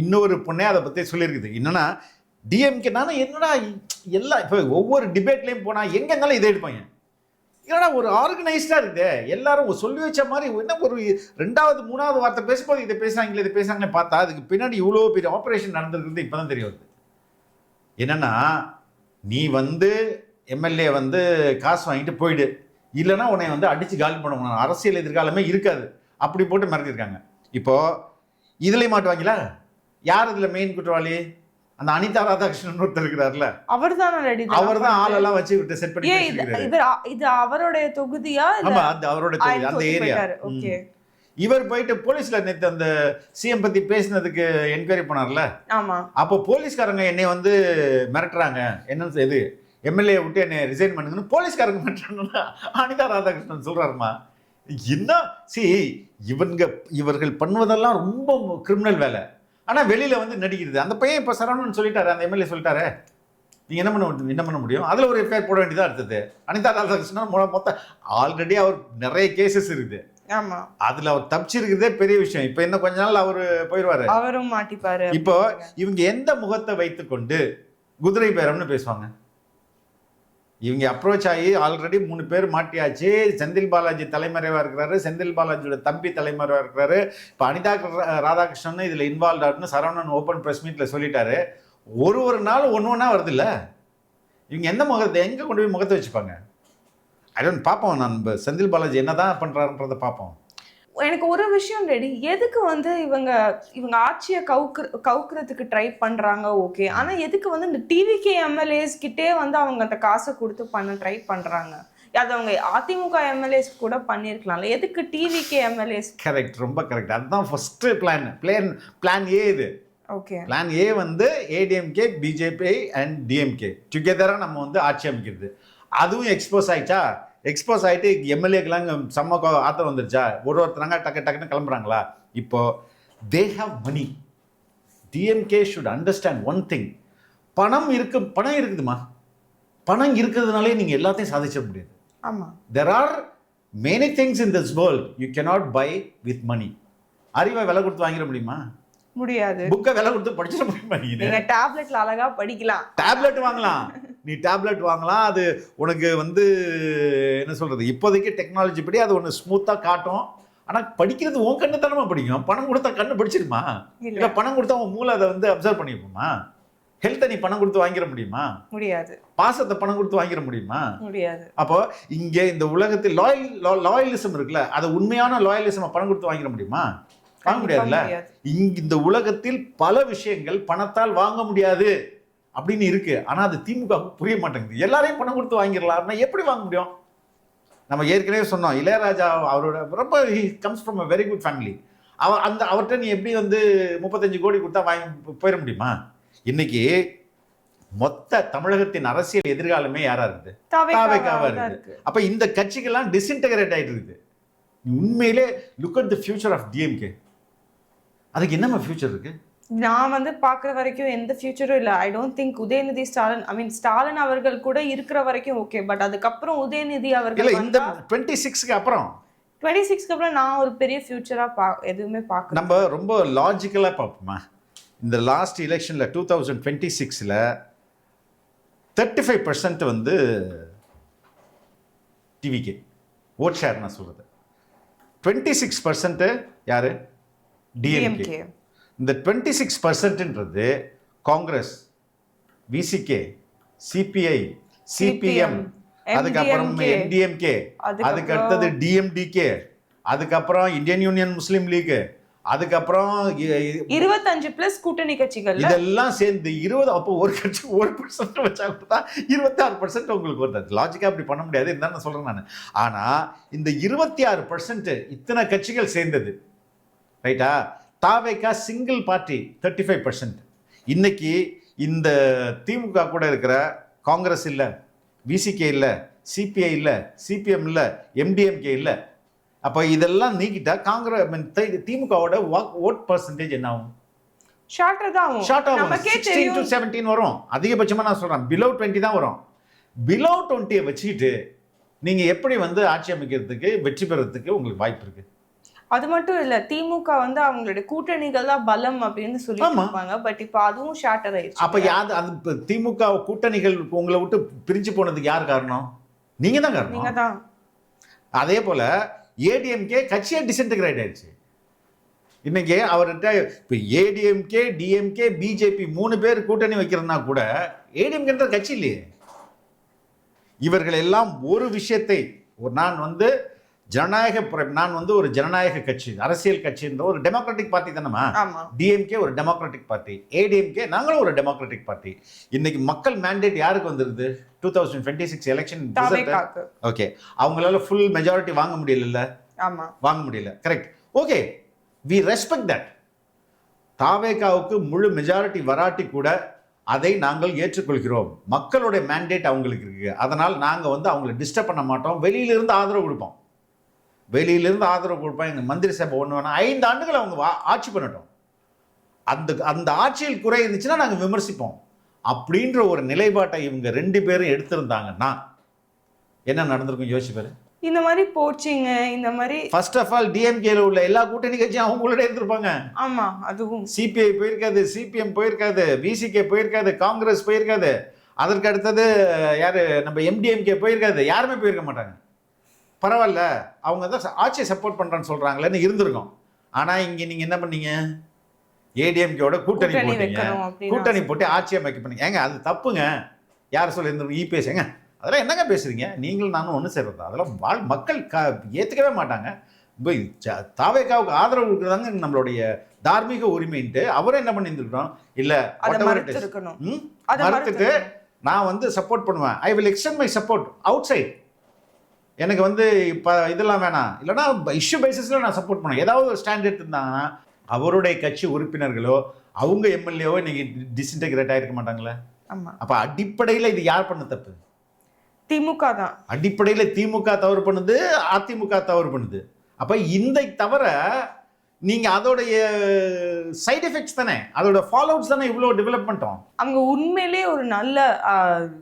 இன்னொரு பொண்ணே அதை பற்றி சொல்லியிருக்குது. என்னன்னா டிஎம்கே நானும் என்னடா எல்லாம் இப்போ ஒவ்வொரு டிபேட்லேயும் போனால் எங்கே இருந்தாலும் இதை எடுப்பாங்க. ஏன்னா ஒரு ஆர்கனைஸ்டாக இருக்குது, எல்லாரும் சொல்லி வச்ச மாதிரி. என்ன ஒரு 2வது 3வது வார்த்தை பேசும்போது இதை பேசுகிறாங்களே பார்த்தா அதுக்கு பின்னாடி இவ்வளோ பெரிய ஆப்ரேஷன் நடந்திருக்குது இப்போ தான் தெரிய வருது. என்னென்னா நீ வந்து எம்எல்ஏ வந்து காசு வாங்கிட்டு போயிடு, இல்லைன்னா உன்னை வந்து அடித்து காலி பண்ணுவாங்க, அரசியல் எதிர்காலமே இருக்காது, அப்படி போட்டு மிரட்டியிருக்காங்க. இப்போது இதுலேயும் மாட்டுவாங்களா? யார் இதில் மெயின் குற்றவாளி? அந்த அனிதா ராதாகிருஷ்ணன் ஒருத்தர் இருக்கிறார்ல, அவர் தான் ஆளெல்லாம் வச்சு விட்டு செட் பண்ணி இது அவருடைய தொகுதியா? ஆமா, அது அவரோட தொகுதி, அந்த ஏரியா. இவர் போயிட்டு போலீஸ்ல நேற்று அந்த சிஎம் பத்தி பேசினதுக்கு என்கொயரி பண்ணார்ல, அப்போ போலீஸ்காரங்க என்னை வந்து மிரட்டுறாங்க, என்னன்னு இது எம்எல்ஏ விட்டு என்னை ரிசைன் பண்ணுங்கன்னு போலீஸ்காரங்க மிரட்டுறாங்க. அனிதா ராதாகிருஷ்ணன் சொல்றாருமா, என்ன இவர்கள் பண்ணுவதெல்லாம் ரொம்ப கிரிமினல் வேலை. ஆனா வெளியில வந்து நடிக்கிறது. அந்த பையன் இப்ப சரவணன் சொல்லிட்டாரு, அந்த எம்எல்ஏ சொல்லிட்டாரு, நீங்க என்ன பண்ண முடியும்? அதுல ஒரு எஃப்ஐஆர் போட வேண்டியதா அடுத்தது. அனிதா ராதாகிருஷ்ணன் மொத்தம் ஆல்ரெடி அவர் நிறைய கேசஸ் இருக்குது. ஆமா, அதுல அவர் தப்பிச்சிருக்கிறதே பெரிய விஷயம். இப்ப இன்னும் கொஞ்ச நாள் அவரு போயிடுவாரு, அவரும் மாட்டிப்பாரு. இப்போ இவங்க எந்த முகத்தை வைத்துக்கொண்டு குதிரை பேரம்னு பேசுவாங்க? இவங்க அப்ரோச் ஆகி ஆல்ரெடி 3 பேர் மாட்டியாச்சு. செந்தில் பாலாஜி தலைமறைவா இருக்கிறாரு, செந்தில் பாலாஜியோட தம்பி தலைமறைவா இருக்கிறாரு. இப்போ அனிதா ராதாகிருஷ்ணன் இதுல இன்வால்வ் ஆகுன்னு சரவணன் ஓப்பன் பிரஸ் மீட்ல சொல்லிட்டாரு. ஒரு நாள் ஒன்னா வருது இல்ல. இவங்க எந்த முகத்தை எங்க கொண்டு போய் முகத்தை வச்சுப்பாங்க? பார்ப்போம். நான் செந்தில் பாலாஜி என்னதான் பண்றாருன்றத பார்ப்போம். எனக்கு ஒரு விஷயம் ரெடி, எதுக்கு வந்து இவங்க ஆட்சியை கவுக்குறதுக்கு ட்ரை பண்றாங்க, ஓகே. ஆனா எதுக்கு வந்து இந்த டிவிகே எம்எல்ஏஸ் கிட்டே வந்து அவங்க அந்த காசை கொடுத்து பண்ண ட்ரை பண்றாங்க? அது அவங்க அதிமுக எம்எல்ஏஸ் கூட பண்ணிருக்கலாம்ல, எதுக்கு டிவிகே எம்எல்ஏஸ்? கரெக்ட், ரொம்ப கரெக்ட். அதுதான் ஃபர்ஸ்ட் பிளான் ஏ. இது ஓகே, பிளான் ஏ வந்து ஏடிஎம்கே, பிஜேபி அண்ட் டிஎம்கே டுகெதரா நம்ம வந்து ஆட்சி அமைக்கிறது. அதுவும் எக்ஸ்போஸ் ஆயிடுச்சா? எக்ஸ்போஸ் ஆகிட்டு எம்எல்ஏக்கெல்லாம் செம்ம ஆத்திரம் வந்துருச்சா? ஒருத்தராங்க டக்குன்னு கிளம்புறாங்களா? இப்போ they have money. DMK should understand one thing. பணம் இருக்குதுமா. பணம் இருக்கிறதுனாலே நீங்க எல்லாத்தையும் சாதிச்சிட முடியாது. ஆமா, there are many things in this world you cannot buy with money. அறிவை விலை கொடுத்து வாங்கிட முடியுமா? முடியாது. புக்கை விலை கொடுத்து படிச்சிட முடியுமா? நீங்க டேப்லெட்ல அழகா படிக்கலாம். டேப்லெட் வாங்கலாம், நீ டேப்லெட் வாங்கலாம். அது உனக்கு வந்து என்ன சொல்றது, இப்போதைக்கு டெக்னாலஜி படி அது ஒன்று ஸ்மூத்தா காட்டும். ஆனா படிக்கிறது உன் கண்ணு தானமா படிக்கும். பணம் கொடுத்தா கண்ணு படிச்சிருமா? இல்ல பணம் கொடுத்தா உன் மூளை அதை வந்து அப்சர்வ் பண்ணிருப்போமா? ஹெல்த்தை நீ பணம் கொடுத்து வாங்கிட முடியுமா? முடியாது. பாசத்தை பணம் கொடுத்து வாங்கிட முடியுமா? முடியாது. அப்போ இங்கே இந்த உலகத்தில் லாயலிசம் இருக்குல்ல, அது உண்மையான லாயலிசம் பணம் கொடுத்து வாங்கிட முடியுமா? வாங்க முடியாதுல்ல. இந்த உலகத்தில் பல விஷயங்கள் பணத்தால் வாங்க முடியாது அப்படின்னு இருக்கு. ஆனா அது திமுக புரிய மாட்டேங்குது. எல்லாரையும் பணம் கொடுத்து வாங்கிடலாம், எப்படி வாங்க முடியும்? நம்ம ஏற்கனவே சொன்னோம், இளையராஜா அவரோட ரொம்ப comes from a very good family. அவர்கிட்ட நீ எப்படி வந்து 35 கோடி கொடுத்தா வாங்கி போயிட முடியுமா? இன்னைக்கு மொத்த தமிழகத்தின் அரசியல் எதிர்காலமே யாரா இருக்குது? தாவேகாவா இருக்கு. அப்ப இந்த கட்சிகள்லாம் டிஸ்இன்டகிரேட் ஆயிட்டு இருக்குது. உண்மையிலே look at the future of DMK. அதுக்கு என்னமா ஃபியூச்சர் இருக்கு? நான் வந்து பார்க்குற வரைக்கும் எந்த ஃபியூச்சரும் இல்லை. I don't think Udhayanidhi Stalin அவர்கள் கூட இருக்கிற வரைக்கும் ஓகே. பட் அதுக்கப்புறம் உதயநிதி அவர்கள் இந்த 26க்கு அப்புறம் 26க்கு அப்புறம் நான் ஒரு பெரிய ஃபியூச்சரா எதுவுமே பார்க்க. நம்ம ரொம்ப லாஜிக்கலா பார்ப்போமா? இந்த லாஸ்ட் எலெக்ஷன்ல 2026ல 35% வந்து டிவிகே ஓட் ஷேர். நான் சொல்றது 26% யாரு? டிஎம்கே. இந்த 26%ன்றது காங்கிரஸ், விசிகே, சிபிஐ, சிபிஎம், அதுக்கப்புறம் என்டிஎம்கே, அதுக்கு அடுத்தது டிஎம்டிகே, அதுக்கப்புறம் இந்தியன் யூனியன் முஸ்லீம் லீக், அதுக்கப்புறம் 25+ கூட்டணி கட்சிகள் இதெல்லாம் சேர்ந்து 20. அப்போ ஒரு கட்சி 1% வச்சா தான் 26% உங்களுக்கு வருது. லாஜிக்கா அப்படி பண்ண முடியாது, இருந்தாலும் நான் சொல்றேன் நான். ஆனா இந்த 26% இத்தனை கட்சிகள் சேர்ந்தது ரைட்டா? தாவேகா சிங்கிள் பார்ட்டி 35%. இன்னைக்கு இந்த திமுக கூட இருக்கிற காங்கிரஸ் இல்ல, விசிகே இல்ல, சிபிஐ இல்ல, சிபிஎம் இல்ல, எம்டிஎம்கே இல்ல. அப்ப இதெல்லாம் நீக்கிட்டா திமுகவோட ஓட் பர்சன்டேஜ் என்ன ஆகும்? ஷார்ட் ஆகும். 16 to 17 வரும் அதிகபட்சமா. நான் சொல்றேன் below 20 தான் வரும். below 20 வச்சுக்கிட்டு நீங்க எப்படி வந்து ஆட்சி அமைக்கிறதுக்கு, வெற்றி பெறறதுக்கு உங்களுக்கு வாய்ப்பு இருக்கு? அது மட்டும் இல்ல, திமுக வந்து அவங்களுடைய கூட்டணிகள் தான் பலம் அப்படின்னு சொல்லிருப்பாங்க. பட் இப்போ அதுவும் ஷார்ட்டர் ஆயிடுச்சு. அப்ப யாரு அது திமுக கூட்டணிகள் உங்களை விட்டு பிரிஞ்சு போனதுக்கு யார் காரணம்? நீங்க தான் காரணம். நீங்க தான். அதே போல ஏடிஎம்கே கட்சியே டிஸ்இன்டகிரேட் ஆயிடுச்சு. இன்னைக்கு அவர்கிட்ட இப்போ ஏடிஎம்கே, டிஎம்கே, பிஜேபி 3 பேர் கூட்டணி வைக்கிறதுனா கூட ஏடிஎம்கேன்ற கட்சி இல்லையே. இவர்கள் எல்லாம் ஒரு விஷயத்தை, நான் வந்து ஒரு ஜனநாயக கட்சி, அரசியல் கட்சின்ற ஒரு டெமோக்ராட்டிக் பார்ட்டி தானேமா. டிஎம்கே ஒரு டெமோக்ராட்டிக் பார்ட்டி, ஏடிஎம்கே நாங்களும் ஒரு டெமோக்ராட்டிக் பார்ட்டி. இன்னைக்கு மக்கள் மேண்டேட் யாருக்கு வந்துருது? 2026 எலெக்ஷன் ஓகே. அவங்களால ஃபுல் மெஜாரிட்டி வாங்க முடியல. வாங்க முடியல, correct. Okay, we respect that. தாவேகாவுக்கு முழு மெஜாரிட்டி வராட்டி கூட அதை நாங்கள் ஏற்றுக்கொள்கிறோம். மக்களுடைய மேண்டேட் அவங்களுக்கு இருக்கு. அதனால் நாங்கள் வந்து அவங்களை டிஸ்டர்ப் பண்ண மாட்டோம், வெளியிலிருந்து ஆதரவு கொடுப்போம். வெளியிலேருந்து ஆதரவு கொடுப்பாங்க, எங்கள் மந்திரி சபை ஒன்று வேணாம், 5 ஆண்டுகள் அவங்க ஆட்சி பண்ணட்டும், அந்த ஆட்சியில் குறை இருந்துச்சுன்னா நாங்கள் விமர்சிப்போம் அப்படின்ற ஒரு நிலைப்பாட்டை இவங்க 2 பேரும் எடுத்திருந்தாங்கன்னா என்ன நடந்திருக்கும் யோசிச்சு பாரு. இந்த மாதிரி போச்சிங்க, இந்த மாதிரி ஃபர்ஸ்ட் ஆஃப் ஆல் டிஎம்கேல உள்ள எல்லா கூட்டணி கட்சியும் அவங்களோட இருந்திருப்பாங்க. ஆமா, அதுவும் சிபிஐ போயிருக்காது, சிபிஎம் போயிருக்காது, விசிகே போயிருக்காது, காங்கிரஸ் போயிருக்காது, அதற்கு அடுத்தது யாரு நம்ம எம்டிஎம்கே போயிருக்காது, யாருமே போயிருக்க மாட்டாங்க. பரவாயில்ல, அவங்க தான் ஆட்சியை சப்போர்ட் பண்றேன்னு சொல்றாங்களேன்னு இருந்திருக்கும். ஆனா இங்க நீங்க என்ன பண்ணீங்க, ஏடிஎம்கேவோட கூட்டணி போட்டீங்க, கூட்டணி போட்டு ஆட்சி அமைக்க பண்ணீங்க. ஏங்க அது தப்புங்க. யார் சொல்லி இருந்திருக்கும், இபிஎஸ். ஏங்க அதெல்லாம் என்னங்க பேசுறீங்க, நீங்களும் நானும் ஒன்று சேர்றது, அதெல்லாம் மக்கள் ஏற்றுக்கவே மாட்டாங்க. இப்போ தாவேக்காவுக்கு ஆதரவு கொடுக்குறதாங்க நம்மளுடைய தார்மீக உரிமைன்ட்டு அவரை என்ன பண்ணியிருந்துருக்கோம், இல்லை மறுத்துட்டு நான் வந்து சப்போர்ட் பண்ணுவேன், I will extend my support outside, எனக்கு வந்து இப்போ இதெல்லாம் வேணாம், இல்லைனா இஷ்யூ பேசிஸில் நான் சப்போர்ட் பண்ணுவேன், ஏதாவது ஒரு ஸ்டாண்ட் எடுத்திருந்தாங்கன்னா அவருடைய கட்சி உறுப்பினர்களோ அவங்க எம்எல்ஏவோ இன்னைக்கு டிஸ்இன்டெகிரேட் ஆகிருக்க மாட்டாங்களே. அப்போ அடிப்படையில் இது யார் பண்ண தப்பு, திமுக தான். அடிப்படையில் திமுக தவறு பண்ணுது, அதிமுக தவறு பண்ணுது. அப்ப இந்த தவிர நீங்க அதோடைய சைடு எஃபெக்ட்ஸ் தானே, அதோட ஃபாலோஅவுட்ஸ் தானே இவ்வளோ டெவலப்மெண்ட்டும். அவங்க உண்மையிலே ஒரு நல்ல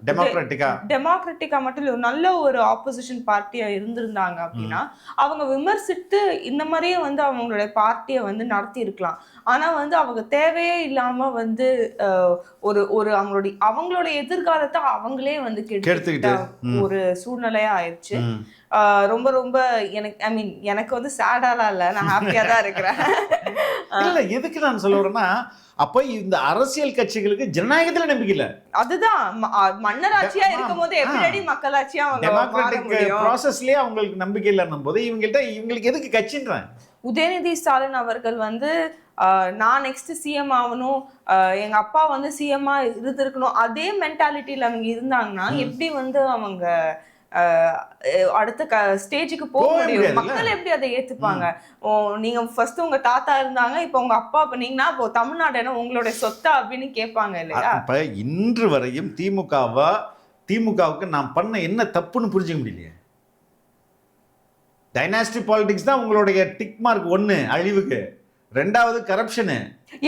டெமோக்ராட்டிக்கா மட்டும் இல்லை, ஒரு நல்ல ஒரு ஆப்போசிஷன் பார்ட்டியா இருந்திருந்தாங்க அப்படின்னா அவங்க விமர்சித்து இந்த மாதிரியே வந்து அவங்களுடைய பார்ட்டியை வந்து நடத்தி இருக்கலாம். ஆனா வந்து அவங்க தேவையே இல்லாம வந்து ஒரு அவங்களுடைய எதிர்காலத்தை அவங்களே வந்து கெடுத்துக்கிட்ட ஒரு சூழ்நிலையா ஆயிடுச்சு. ரொம்ப ரொம்ப எனக்கு வந்து சேடாலாம் இல்லை, நான் ஹாப்பியா தான் இருக்கிறேன். இல்ல எதுக்கு நான் சொல்ல வரேன்னா, அப்ப இந்த அரசியல் கட்சிகளுக்கு ஜனநாயகத்துல நம்பிக்கை இல்ல. அதுதான் மன்னர் ஆட்சியா இருக்கும் போது எப்படி மக்களாட்சியா டெமோக்ராட்டிக் ப்ராசஸ்லயே அவங்களுக்கு நம்பிக்கை இல்லைன்னும் போது இவங்களுக்கு எதுக்கு கட்சின்றாங்க. உதயநிதி ஸ்டாலின் அவர்கள் வந்து நான் நெக்ஸ்ட் சிஎம் ஆகணும், எங்க அப்பா வந்து சிஎம்மா இருந்திருக்கணும், அதே மென்டாலிட்டியில அவங்க இருந்தாங்கன்னா எப்படி வந்து அவங்க அடுத்த ஸ்டேஜுக்கு போக முடியும்? மக்கள் எப்படி அதை ஏத்துப்பாங்க? நீங்க ஃபர்ஸ்ட் உங்க தாத்தா இருந்தாங்க, இப்ப உங்க அப்பா பண்ணீங்கன்னா இப்போ தமிழ்நாடு என்ன உங்களுடைய சொத்தா அப்படின்னு கேட்பாங்க இல்லையா? இப்ப இன்று வரையும் திமுகவுக்கு நான் பண்ண என்ன தப்புன்னு புரிஞ்சுக்க முடியலையே. டைனாஸ்டி பாலிடிக்ஸ் தான் உங்களுடைய டிக் மார்க் 1 அழிவுக்கு, 2வது கரப்ஷனு.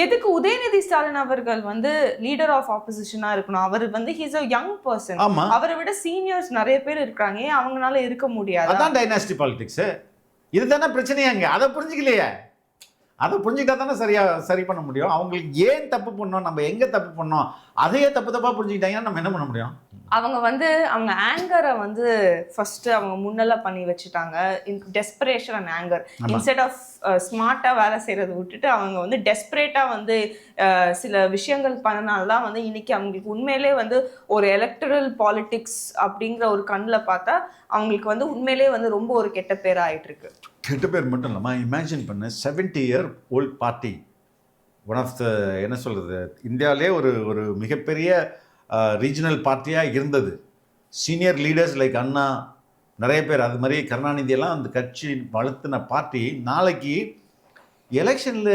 எதுக்கு உதயநிதி ஸ்டாலின் அவர்கள் வந்து லீடர் ஆஃப் ஆப்போசிஷனா இருக்கணும்? அவர் வந்து ஹீஸ் a young person. அவரை விட சீனியர்ஸ் நிறைய பேர் இருக்காங்க, அவங்களால இருக்க முடியாது. அதான் டைனாஸ்டி பாலிடிக்ஸ். இதுதானே பிரச்சனையாங்க. அதை புரிஞ்சுக்கலையே. அதை புரிஞ்சுக்கிட்டா தானே சரி பண்ண முடியும். அவங்களுக்கு ஏன் தப்பு பண்ணோம், நம்ம எங்க தப்பு பண்ணோம், அதையே தப்பா புரிஞ்சுக்கிட்டாங்கன்னா நம்ம என்ன பண்ண முடியும்? அவங்க வந்து அவங்க ஆங்கரை வந்து ஃபர்ஸ்ட் அவங்க முன்னெல்லாம் பண்ணி வச்சுட்டாங்க. Desperation and anger instead of ஸ்மார்ட்டா வேலை செய்யறதை விட்டுட்டு அவங்க வந்து டெஸ்பரேட்டா வந்து சில விஷயங்கள் பண்ணனால்தான் வந்து இன்னைக்கு அவங்களுக்கு உண்மையிலே வந்து ஒரு எலக்டரல் பாலிடிக்ஸ் அப்படிங்கிற ஒரு கண்ணில் பார்த்தா அவங்களுக்கு வந்து உண்மையிலே வந்து ரொம்ப ஒரு கெட்ட பேர் ஆயிட்டு இருக்கு. கெட்ட பேர் மட்டும் இல்லாம இமேஜின் பண்ண 70-year-old party, one of the என்ன சொல்றது, இந்தியாவிலே ஒரு மிகப்பெரிய ரீஜனல் பார்ட்டியாக இருந்தது. சீனியர் லீடர்ஸ் லைக் அண்ணா நிறைய பேர், அது மாதிரி கருணாநிதி எல்லாம் அந்த கட்சி வளர்த்தின பார்ட்டி நாளைக்கு எலெக்ஷனில்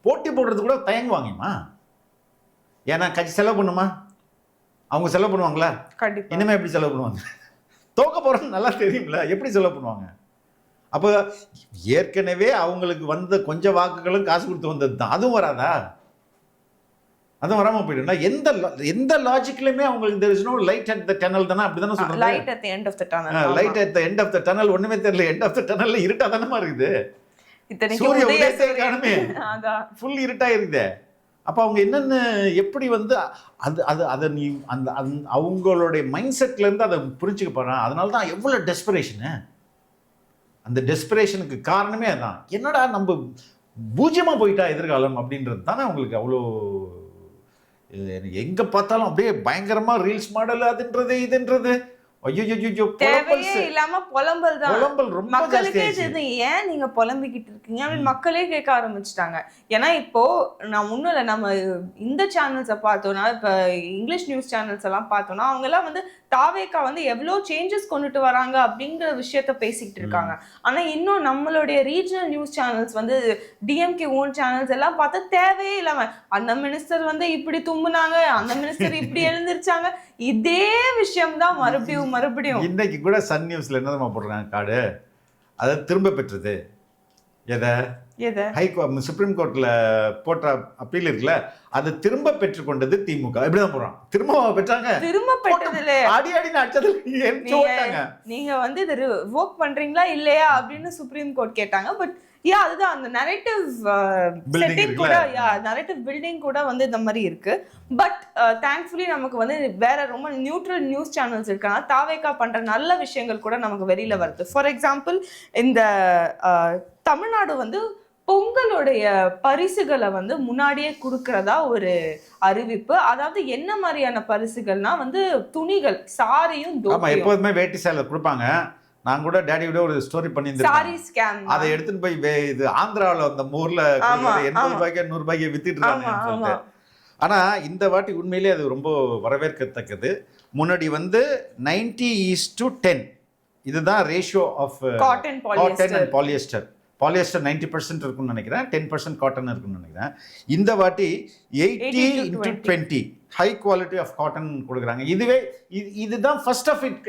போட்டி போடுறது கூட தயங்குவாங்கம்மா. ஏன்னா கட்சி செலவு பண்ணுமா, அவங்க செலவு பண்ணுவாங்களா? இனிமேல் எப்படி செலவு பண்ணுவாங்க? தோக்க போகிறோன்னு நல்லா தெரியும்ல, எப்படி செலவு பண்ணுவாங்க? அப்போ ஏற்கனவே அவங்களுக்கு வந்த கொஞ்சம் வாக்குகளும் காசு கொடுத்து வந்தது தான், அதுவும் வராதா? அதுவும் வராமல் போயிடும்னா எந்த லாஜிக்லையுமே அவங்களுக்கு there is no light at the tunnel தானே, அப்படி தானே சொல்றாங்க. Light at the end of the tunnel. Light at the end of the tunnel ஒண்ணுமே தெரியல. end of the tunnel இருட்டா தானே இருக்குது. சூரிய உதயத்தை காணுமே, ஃபுல் இருட்டா இருக்குதே. அப்போ அவங்க என்னென்ன எப்படி வந்து அதை நீ அந்த அவங்களுடைய மைண்ட் செட்ல இருந்து அதை புரிஞ்சுக்க போறான். அதனால தான் எவ்வளோ டெஸ்பரேஷனு. அந்த டெஸ்பரேஷனுக்கு காரணமே அதான். என்னடா நம்ம பூஜ்யமாக போயிட்டா எதிர்காலம் அப்படின்றது தானே அவங்களுக்கு அவ்வளோ. எங்கே பார்த்தாலும் அப்படியே பயங்கரமாக ரீல்ஸ் மாடல் அதுன்றது இதுன்றது, ஐயோ தேவையே இல்லாம புலம்பல் தான். ரொம்ப மக்களுக்கே ஏன் நீங்க புலம்பிக்கிட்டு இருக்கீங்க அப்படின்னு மக்களே கேட்க ஆரம்பிச்சுட்டாங்க. ஏன்னா இப்போ நான் முன்னில் நம்ம இந்த சேனல்ஸை பார்த்தோம்னா, இப்ப இங்கிலீஷ் நியூஸ் சேனல்ஸ் எல்லாம் பார்த்தோம்னா அவங்க எல்லாம் வந்து தாவேக்கா வந்து எவ்வளோ சேஞ்சஸ் கொண்டுட்டு வராங்க அப்படிங்கிற விஷயத்த பேசிக்கிட்டு இருக்காங்க. ஆனா இன்னும் நம்மளுடைய ரீஜனல் நியூஸ் சேனல்ஸ் வந்து டிஎம்கே ஓன் சேனல்ஸ் எல்லாம் பார்த்தா தேவையே இல்லாம அந்த மினிஸ்டர் வந்து இப்படி தும்புனாங்க, அந்த மினிஸ்டர் இப்படி எழுந்திருச்சாங்க, இதே விஷயம் தான் மறுபடியும். இன்னைக்கு கூட சன் நியூஸ்ல என்ன போடுறாங்க கார்டு, அதை திரும்ப பெற்றது. எதை? எதை? சுப்ரீம் கோர்ட்டில் போட்ட அப்பீல் இருக்குல்ல, அதை திரும்ப பெற்றுக்கொண்டது திமுக. இப்படிதான் போறான். திரும்ப பெற்றாங்க. திரும்ப பெற்றதுல அடி அடின்னு நீங்க வந்து இதை ரிவோக் பண்றீங்களா இல்லையா அப்படின்னு சுப்ரீம் கோர்ட் கேட்டாங்க. பட் அதுதான் அந்த நரேட்டிவ் செட்டிங் கூட, நரேட்டிவ் பில்டிங் கூட வந்து இந்த மாதிரி இருக்கு. பட் தேங்க்ஃபுல்லி நமக்கு வந்து வேற ரொம்ப நியூட்ரல் நியூஸ் சேனல்ஸ் இருக்காங்க. தாவேகா பண்ற நல்ல விஷயங்கள் கூட நமக்கு வெளியில வருது. ஃபார் எக்ஸாம்பிள், இந்த தமிழ்நாடு வந்து பொங்கலுடைய பரிசுகளை வந்து முன்னாடியே கொடுக்கறதா ஒரு அறிவிப்பு. அதாவது என்ன மாதிரியான பரிசுகள்னா வந்து துணிகள், சாரியும் எப்போதுமே வேட்டி சேலை கொடுப்பாங்க. நான் கூட டேடியோட ஒரு ஸ்டோரி பண்ணியிருந்தேன். Sorry scam. அதை எடுத்துட்டு போய் இது ஆந்திராவில் அந்த ஊர்ல 80 ரூபாய்க்கு 100 ரூபாய்க்கு வித்துட்டு இருக்காங்கன்னு சொல்லிட்டு. ஆனா இந்த வாட்டி உண்மையிலேயே அது ரொம்ப வரவேற்கத்தக்கது. முன்னாடி வந்து 90:10 இதுதான் ratio of cotton and polyester. Polyester 90% இருக்குன்னு நினைக்கிறேன், 10% காட்டன் இருக்குன்னு நினைக்கிறேன். இந்த வாட்டி 80:20 ஹை குவாலிட்டி ஆஃப் காட்டன் கொடுக்குறாங்க. இதுதான் ஃபர்ஸ்ட் ஆஃப் இட்,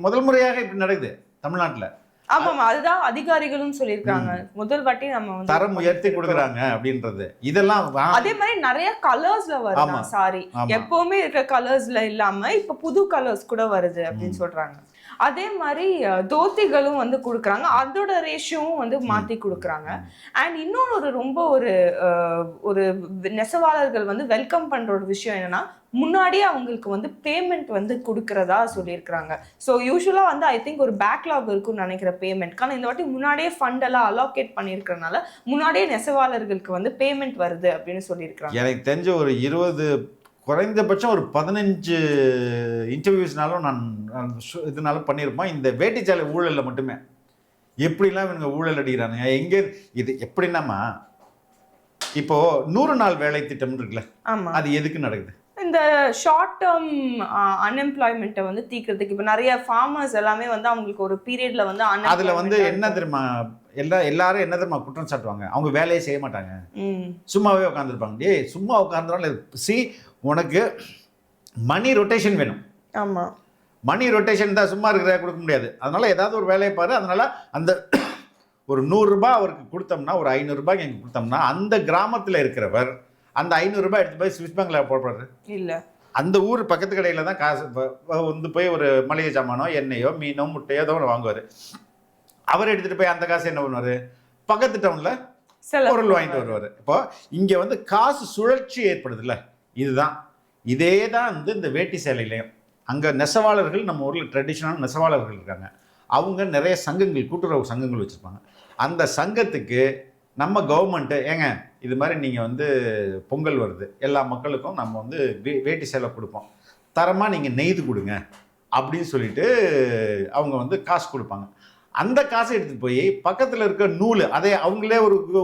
முதல் முறையாக இப்படி நடக்குது தமிழ்நாட்டில். ஆமாம், அதுதான் அதிகாரிகளும் சொல்லியிருக்காங்க. முதல் வாட்டி நம்ம வந்து தரம் உயர்த்தி கொடுக்குறாங்க அப்படின்றது. இதெல்லாம் அதே மாதிரி நிறைய கலர்ஸ்ல வருது. சாரி எப்பவுமே இருக்க கலர்ஸ்ல இல்லாம இப்ப புது கலர்ஸ் கூட வருது அப்படின்னு சொல்றாங்க. அதே மாதிரி தோத்திகளும் வந்து கொடுக்குறாங்க. அதோட ரேஷியோவும் வந்து மாற்றி கொடுக்குறாங்க. அண்ட் இன்னொரு ரொம்ப ஒரு நெசவாளர்கள் வந்து வெல்கம் பண்ணுற ஒரு விஷயம் என்னன்னா, முன்னாடியே அவங்களுக்கு வந்து பேமெண்ட் வந்து கொடுக்கறதா சொல்லியிருக்கிறாங்க. ஸோ யூஸ்வலாக வந்து ஐ திங்க் ஒரு பேக்லாக் இருக்குன்னு நினைக்கிற பேமெண்ட். ஆனால் இந்த வாட்டி முன்னாடியே ஃபண்ட் எல்லாம் அலோகேட் பண்ணியிருக்கிறதுனால முன்னாடியே நெசவாளர்களுக்கு வந்து பேமெண்ட் வருது அப்படின்னு சொல்லியிருக்கிறாங்க. எனக்கு தெரிஞ்ச ஒரு 20 குறைந்தபட்சம் ஒரு 15 இன்டர்வியூஸ்னாலும் நான் இதனால பண்ணியிருப்போம். இந்த வேட்டிச்சாலை ஊழலில் மட்டுமே எப்படிலாம் இவங்க ஊழல் அடிக்கிறானுங்க. எங்கே இது எப்படின்னாமா, இப்போ 100 நாள் வேலை திட்டம் இருக்குல்ல, அது எதுக்கு நடக்குது? இந்த ஷார்ட் டேர்ம் அன்எம்ப்ளாய்மெண்ட்டை வந்து தீக்கிறதுக்கு. இப்போ நிறைய ஃபார்மர்ஸ் எல்லாமே வந்து அவங்களுக்கு ஒரு பீரியட்ல வந்து அதில் வந்து என்ன தெரியுமா, எல்லாரும் என்ன தெரியுமா குற்றம் சாட்டுவாங்க, அவங்க வேலையை செய்ய மாட்டாங்க, சும்மாவே உட்காந்துருப்பாங்க. சும்மா உட்காந்துருவாங்க. உனக்கு மணி ரொட்டேஷன் வேணும். ஆமா, மணி ரொட்டேஷன் தான் சும்மா இருக்கிற கொடுக்க முடியாது. அதனால ஏதாவது ஒரு வேலையை பாரு. அதனால அந்த ஒரு 100 ரூபாய் அவருக்கு கொடுத்தோம்னா, ஒரு 500 ரூபாய்க்கு எங்களுக்கு கொடுத்தோம்னா, அந்த கிராமத்தில் இருக்கிறவர் அந்த 500 ரூபாய் எடுத்து போய் ஸ்விஸ் பேங்க்ல போடுறாரு. இல்ல, அந்த ஊர் பக்கத்து கடையில் தான் காசு வந்து போய் ஒரு மளிகை சாமானோ எண்ணெயோ மீனோ முட்டையோ ஏதோ ஒன்று வாங்குவார். அவர் எடுத்துகிட்டு போய் அந்த காசு என்ன பண்ணுவார், பக்கத்து டவுனில் பொருள் வாங்கிட்டு வருவார். இப்போ இங்கே வந்து காசு சுழற்சி ஏற்படுதுல்ல, இதே தான் வந்து இந்த வேட்டி சேலையிலையும். அங்கே நெசவாளர்கள், நம்ம ஊரில் ட்ரெடிஷ்னலான நெசவாளர்கள் இருக்காங்க. அவங்க நிறைய சங்கங்கள், கூட்டுறவு சங்கங்கள் வச்சுருப்பாங்க. அந்த சங்கத்துக்கு நம்ம கவர்மெண்ட்டு, ஏங்க இது மாதிரி நீங்கள் வந்து பொங்கல் வருது, எல்லா மக்களுக்கும் நம்ம வந்து வேட்டி சேலை கொடுப்போம், தரமாக நீங்கள் நெய்து கொடுங்க அப்படின்னு சொல்லிட்டு அவங்க வந்து காசு கொடுப்பாங்க. அந்த காசை எடுத்துகிட்டு போய் பக்கத்தில் இருக்க நூல், அதே அவங்களே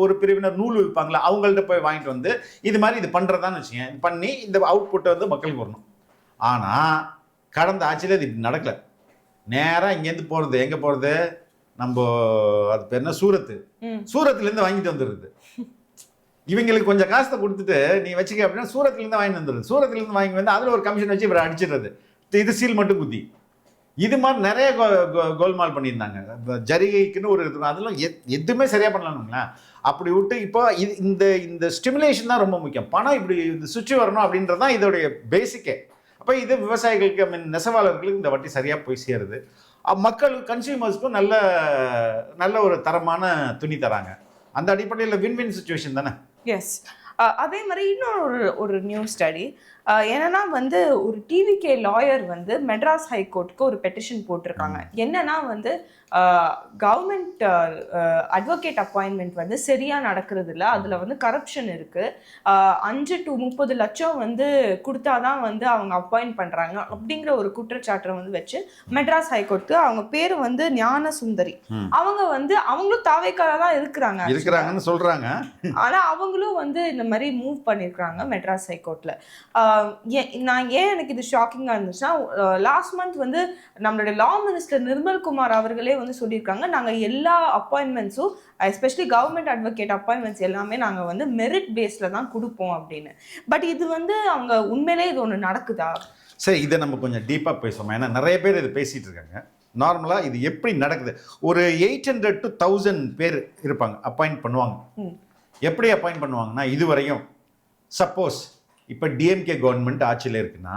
ஒரு பிரிவினர் நூல் விற்பாங்களா, அவங்கள்ட்ட போய் வாங்கிட்டு வந்து இது மாதிரி இது பண்ணுறதான்னு வச்சுக்கேன், இது பண்ணி இந்த அவுட்புட்டை வந்து மக்களுக்கு வரணும். ஆனால் கடந்த ஆட்சியில் இது இப்படி நடக்கலை. நேராக இங்கேருந்து போகிறது, எங்கே போகிறது, நம்ம அது பேர் என்ன, சூரத்துலேருந்து வாங்கிட்டு வந்துடுது. இவங்களுக்கு கொஞ்சம் காசை கொடுத்துட்டு நீ வச்சுக்க அப்படின்னா சூரத்துலேருந்து வாங்கிட்டு வந்துடுது. சூரத்துலேருந்து வாங்கி வந்து அதில் ஒரு கமிஷன் வச்சு இவரை அடிச்சிடுறது. இது சீல் மட்டும் குத்தி. இது மாதிரி நிறைய கோல்மால் பண்ணியிருந்தாங்க. ஜரிகைக்குன்னு ஒரு அதெல்லாம் எதுவுமே சரியாக பண்ணலாம்ங்களா. அப்படி விட்டு இப்போ இந்த ஸ்டிமுலேஷன் தான் ரொம்ப முக்கியம். பணம் இப்படி சுற்றி வரணும் அப்படின்றது தான் இதோடைய பேசிக்கே. அப்போ இது விவசாயிகளுக்கு, நெசவாளர்களுக்கு இந்த வட்டி சரியாக போய் சேருது. மக்கள் கன்சியூமர்ஸ்க்கும் நல்ல ஒரு தரமான துணி தராங்க. அந்த அடிப்படையில் வின் சுச்சுவேஷன் தானே. எஸ். அதே மாதிரி இன்னொரு நியூ ஸ்டடி என்னன்னா வந்து ஒரு டிவிகே லாயர் வந்து மெட்ராஸ் ஹைகோர்ட்டுக்கு ஒரு பெட்டிஷன் போட்டிருக்காங்க. என்னன்னா வந்து கவர்மெண்ட் அட்வொகேட் அப்பாயின்மெண்ட் வந்து சரியாக நடக்கிறது இல்லை, அதில் வந்து கரப்ஷன் இருக்குது, 5 to 30 லட்சம் வந்து கொடுத்தாதான் வந்து அவங்க அப்பாயிண்ட் பண்ணுறாங்க அப்படிங்கிற ஒரு குற்றச்சாட்டை வந்து வச்சு மெட்ராஸ் ஹைகோர்ட்டுக்கு, அவங்க பேர் வந்து ஞான சுந்தரி, அவங்க வந்து அவங்களும் தாவேக்கால தான் இருக்கிறாங்கன்னு சொல்கிறாங்க. ஆனால் அவங்களும் வந்து இந்த மாதிரி மூவ் பண்ணியிருக்கிறாங்க மெட்ராஸ் ஹைகோர்ட்டில். எனக்கு இது ஷாக்கிங்காக இருந்துச்சுன்னா, லாஸ்ட் மந்த் வந்து நம்மளுடைய லா மினிஸ்டர் நிர்மல்குமார் அவர்களே வந்து சொல்லியிருக்காங்க, நாங்கள் எல்லா அப்பாயின்மெண்ட்ஸும் எஸ்பெஷலி கவர்மெண்ட் அட்வொகேட் அப்பாயின்மெண்ட்ஸ் எல்லாமே நாங்கள் வந்து மெரிட் பேஸில் தான் கொடுப்போம் அப்படின்னு. பட் இது வந்து அவங்க உண்மையிலே இது ஒன்று நடக்குதா? சரி, இதை நம்ம கொஞ்சம் டீப்பாக பேசுவோம். ஏன்னா நிறைய பேர் இது பேசிகிட்டு இருக்காங்க. நார்மலாக இது எப்படி நடக்குது. ஒரு 800 to 1000 பேர் இருப்பாங்க, அப்பாயிண்ட் பண்ணுவாங்க. எப்படி அப்பாயிண்ட் பண்ணுவாங்கன்னா, இதுவரையும் சப்போஸ் இப்போ டிஎம்கே கவர்மெண்ட் ஆட்சியில் இருக்குன்னா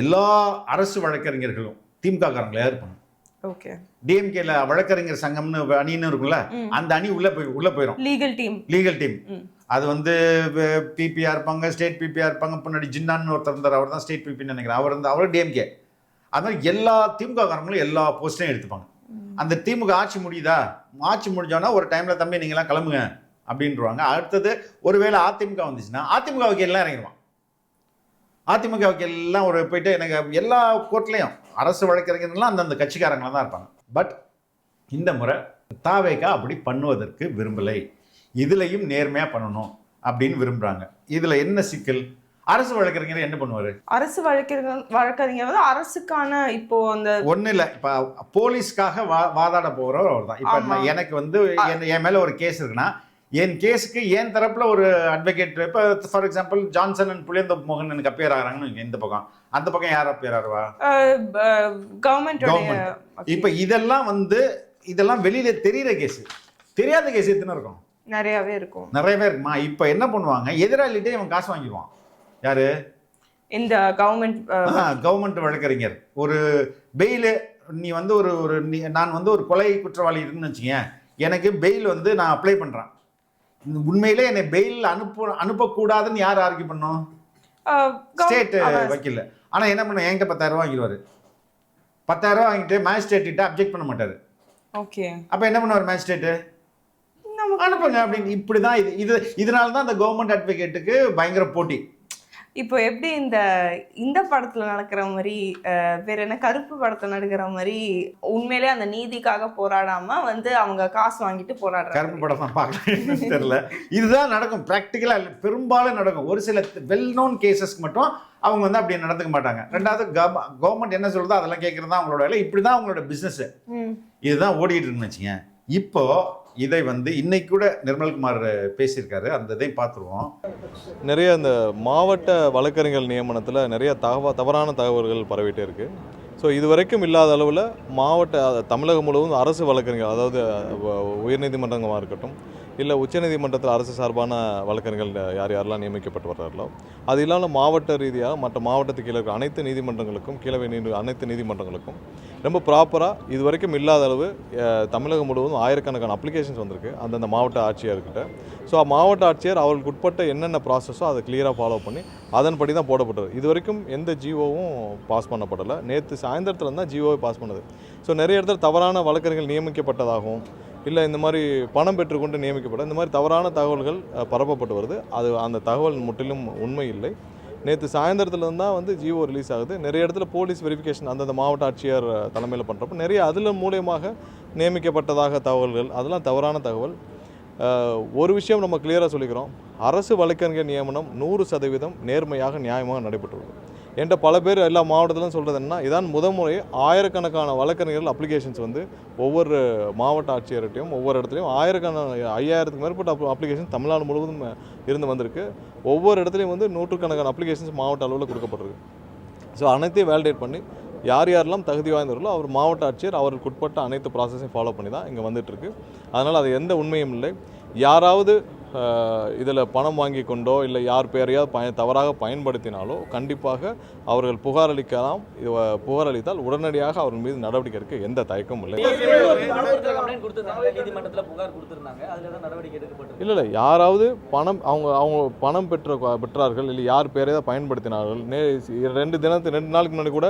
எல்லா அரசு வழக்கறிஞர்களும் திமுககாரங்களே இருப்பாங்க. ஓகே. டிஎம்கேல வழக்கறிஞர் சங்கம்னு அணின்னு இருக்குல்ல, அந்த அணி உள்ள போயிடும். லீகல் டீம் அது வந்து பிபிஆ இருப்பாங்க, ஸ்டேட் பிபிஆ இருப்பாங்க. பின்னாடி ஜின்னான்னு ஒருத்தர் இருந்தார், அவர் தான் ஸ்டேட் பிபின்னு நினைக்கிறேன். அவர் டிஎம்கே. அது மாதிரி எல்லா திமுககாரங்களும் எல்லா போஸ்ட்டையும் எடுத்துப்பாங்க. அந்த திமுக ஆட்சி முடியுதா, ஆட்சி முடிஞ்சோன்னா ஒரு டைமில் தம்பி நீங்களாம் கிளம்புங்க அப்படின்றவாங்க. அடுத்தது ஒருவேளை அதிமுக வந்துச்சுன்னா அதிமுகவுக்கு எல்லாம் இறங்கிடுவான். அதிமுகவுக்கு எல்லாம் ஒரு போயிட்டு எனக்கு எல்லா கோர்ட்லேயும் அரசு வழக்கறிஞர்கள்லாம் அந்தந்த கட்சிக்காரங்களாக தான் இருப்பாங்க. பட் இந்த முறை தாவேகா அப்படி பண்ணுவதற்கு விரும்பலை. இதுலையும் நேர்மையாக பண்ணணும் அப்படின்னு விரும்புகிறாங்க. இதில் என்ன சிக்கல்? அரசு வழக்கறிஞர் என்ன பண்ணுவார்? அரசு வழக்கறிஞர் வந்து அரசுக்கான இப்போ அந்த ஒன்றும் இல்லை. இப்போ போலீஸ்க்காக வாதாட போகிறவர் அவர் தான். இப்போ எனக்கு வந்து என் மேலே ஒரு கேஸ் இருக்குன்னா என் கேஸுக்கு என் தரப்பில் ஒரு அட்வொகேட், இப்போ ஃபார் எக்ஸாம்பிள் ஜான்சன் அண்ட் புளியந்தோப் மோகன் எனக்கு அப்பேர் ஆகிறாங்கன்னு இந்த பக்கம், அந்த பக்கம் யார் அப்பேர் ஆகுவா? கவர்மெண்ட். இப்போ இதெல்லாம் வெளியில தெரியுற கேஸ். தெரியாத கேஸ் எத்தனை இருக்கும்? நிறையவே இருக்குமா? இப்போ என்ன பண்ணுவாங்க, எதிராளிகிட்டே இவன் காசு வாங்கிடுவான். யாரு? இந்த கவர்மெண்ட் வழக்கறிஞர். ஒரு பெயில் நீ வந்து நான் வந்து ஒரு கொலை குற்றவாளி இருக்குன்னு வச்சுக்கேன், எனக்கு பெயில் வந்து நான் அப்ளை பண்ணுறேன். உண்மையிலே என்னை பெயில் அனுப்பக்கூடாதுன்னு யார் ஆர்கியூ பண்ணும்? ஸ்டேட் வக்கீல். ஆனால் என்ன பண்ண, என்கிட்ட 10,000 வாங்கிடுவார். 10,000 வாங்கிட்டு மேஜிஸ்ட்ரேட் கிட்ட அப்ஜெக்ட் பண்ண மாட்டார். ஓகே. அப்போ என்ன பண்ணுவார் மேஜிஸ்ட்ரேட்டு? அனுப்புங்க அப்படின்னு. இப்படி தான் இதனால தான் அந்த கவர்மெண்ட் அட்வொகேட்டுக்கு பயங்கர போட்டி. இப்போ எப்படி இந்த படத்துல நடக்கிற மாதிரி, வேற என்ன கருப்பு படத்துல நடக்கிற மாதிரி உண்மையிலே அந்த நீதிக்காக போராடாம வந்து அவங்க காசு வாங்கிட்டு போராடுறாங்க. கருப்பு படம் தான் பார்க்கணும்னு தெரியல. இதுதான் நடக்கும் பிராக்டிக்கலா, பெரும்பாலும் நடக்கும். ஒரு சில வெல் நோன் கேசஸ்க்கு மட்டும் அவங்க வந்து அப்படி நடந்துக்க மாட்டாங்க. ரெண்டாவது கவர்மெண்ட் என்ன சொல்றதோ அதெல்லாம் கேட்கறது தான் அவங்களோட வேலை. இப்படிதான் அவங்களோட பிசினஸ். இதுதான் ஓடிட்டு இருக்குன்னு வச்சுங்க. இப்போ இதை வந்து இன்னைக்கு கூட நிர்மல்குமார் பேசியிருக்காரு, அந்த இதையும் பார்த்துருவோம். நிறைய இந்த மாவட்ட வழக்கறிஞர் நியமனத்தில் நிறைய தவறான தகவல்கள் பரவிட்டே இருக்குது. ஸோ இது வரைக்கும் இல்லாத அளவில் தமிழகம் முழுவதும் அரசு வழக்கறிஞர், அதாவது உயர்நீதிமன்றங்களாக இருக்கட்டும், இல்லை உச்சநீதிமன்றத்தில் அரசு சார்பான வழக்கறிஞர்கள் யாரெல்லாம் நியமிக்கப்பட்டு வர்றார்களோ, அது இல்லாமல் மாவட்ட ரீதியாக மற்ற மாவட்டத்துக்கு கீழே இருக்கிற அனைத்து நீதிமன்றங்களுக்கும், கீழே அனைத்து நீதிமன்றங்களுக்கும் ரொம்ப ப்ராப்பராக இது வரைக்கும் இல்லாத அளவு தமிழகம் முழுவதும் ஆயிரக்கணக்கான அப்ளிகேஷன்ஸ் வந்திருக்கு அந்தந்த மாவட்ட ஆட்சியர்கிட்ட. ஸோ மாவட்ட ஆட்சியர் அவர்களுக்கு உட்பட்ட என்னென்ன ப்ராசஸோ அதை கிளியராக ஃபாலோ பண்ணி அதன்படி தான் போடப்பட்டது. இது வரைக்கும் எந்த ஜிஓவும் பாஸ் பண்ணப்படலை. நேற்று சாயந்தரத்தில் தான் ஜிஓவை பாஸ் பண்ணுது. ஸோ நிறைய இடத்துல தவறான வழக்கறிஞர்கள் நியமிக்கப்பட்டதாகவும், இல்லை இந்த மாதிரி பணம் பெற்றுக்கொண்டு நியமிக்கப்பட்ட இந்த மாதிரி தவறான தகவல்கள் பரப்பப்பட்டு வருது. அந்த தகவல் முற்றிலும் உண்மை இல்லை. நேற்று சாயந்தரத்துலேருந்து தான் வந்து ஜிஓ ரிலீஸ் ஆகுது. நிறைய இடத்துல போலீஸ் வெரிஃபிகேஷன் அந்தந்த மாவட்ட ஆட்சியர் தலைமையில் பண்ணுறப்ப நிறைய அதில் மூலியமாக நியமிக்கப்பட்டதாக தகவல்கள், அதெல்லாம் தவறான தகவல். ஒரு விஷயம் நம்ம கிளியராக சொல்லிக்கிறோம், அரசு வழக்கறிஞர் நியமனம் 100% நேர்மையாக நியாயமாக நடைபெற்றுள்ளது. என்கிட்ட பல பேர் எல்லா மாவட்டத்திலும் சொல்கிறது என்னன்னா, இதான் முறை ஆயிரக்கணக்கான வழக்கறிஞர்கள் அப்ளிகேஷன்ஸ் வந்து ஒவ்வொரு மாவட்ட ஆட்சியர்கிட்டையும் ஒவ்வொரு இடத்துலையும் 5000க்கு மேற்பட்ட அப்ளிகேஷன் தமிழ்நாடு முழுவதும் இருந்து வந்திருக்கு. ஒவ்வொரு இடத்துலையும் வந்து 100கணக்கான அப்ளிகேஷன்ஸ் மாவட்ட அளவில் கொடுக்கப்பட்டிருக்கு. ஸோ அனைத்தையும் வேலிடேட் பண்ணி யாரெல்லாம் தகுதி வாய்ந்தவர்களோ அவர் மாவட்ட ஆட்சியர் அவருக்கு உட்பட்ட அனைத்து ப்ராசஸையும் ஃபாலோ பண்ணி தான் இங்கே வந்துட்டுருக்கு. அதனால் அது எந்த உண்மையும் இல்லை. யாராவது இதில் பணம் வாங்கி கொண்டோ இல்லை யார் பேரையாவது தவறாக பயன்படுத்தினாலோ கண்டிப்பாக அவர்கள் புகார் அளிக்கலாம். புகார் அளித்தால் உடனடியாக அவர் மீது நடவடிக்கை எடுக்க எந்த தயக்கமும் இல்லை. இல்லை யாராவது பணம் அவங்க பணம் பெற்றார்கள் இல்லை யார் பேரையாவது பயன்படுத்தினார்கள். 2 நாளுக்கு முன்னாடி கூட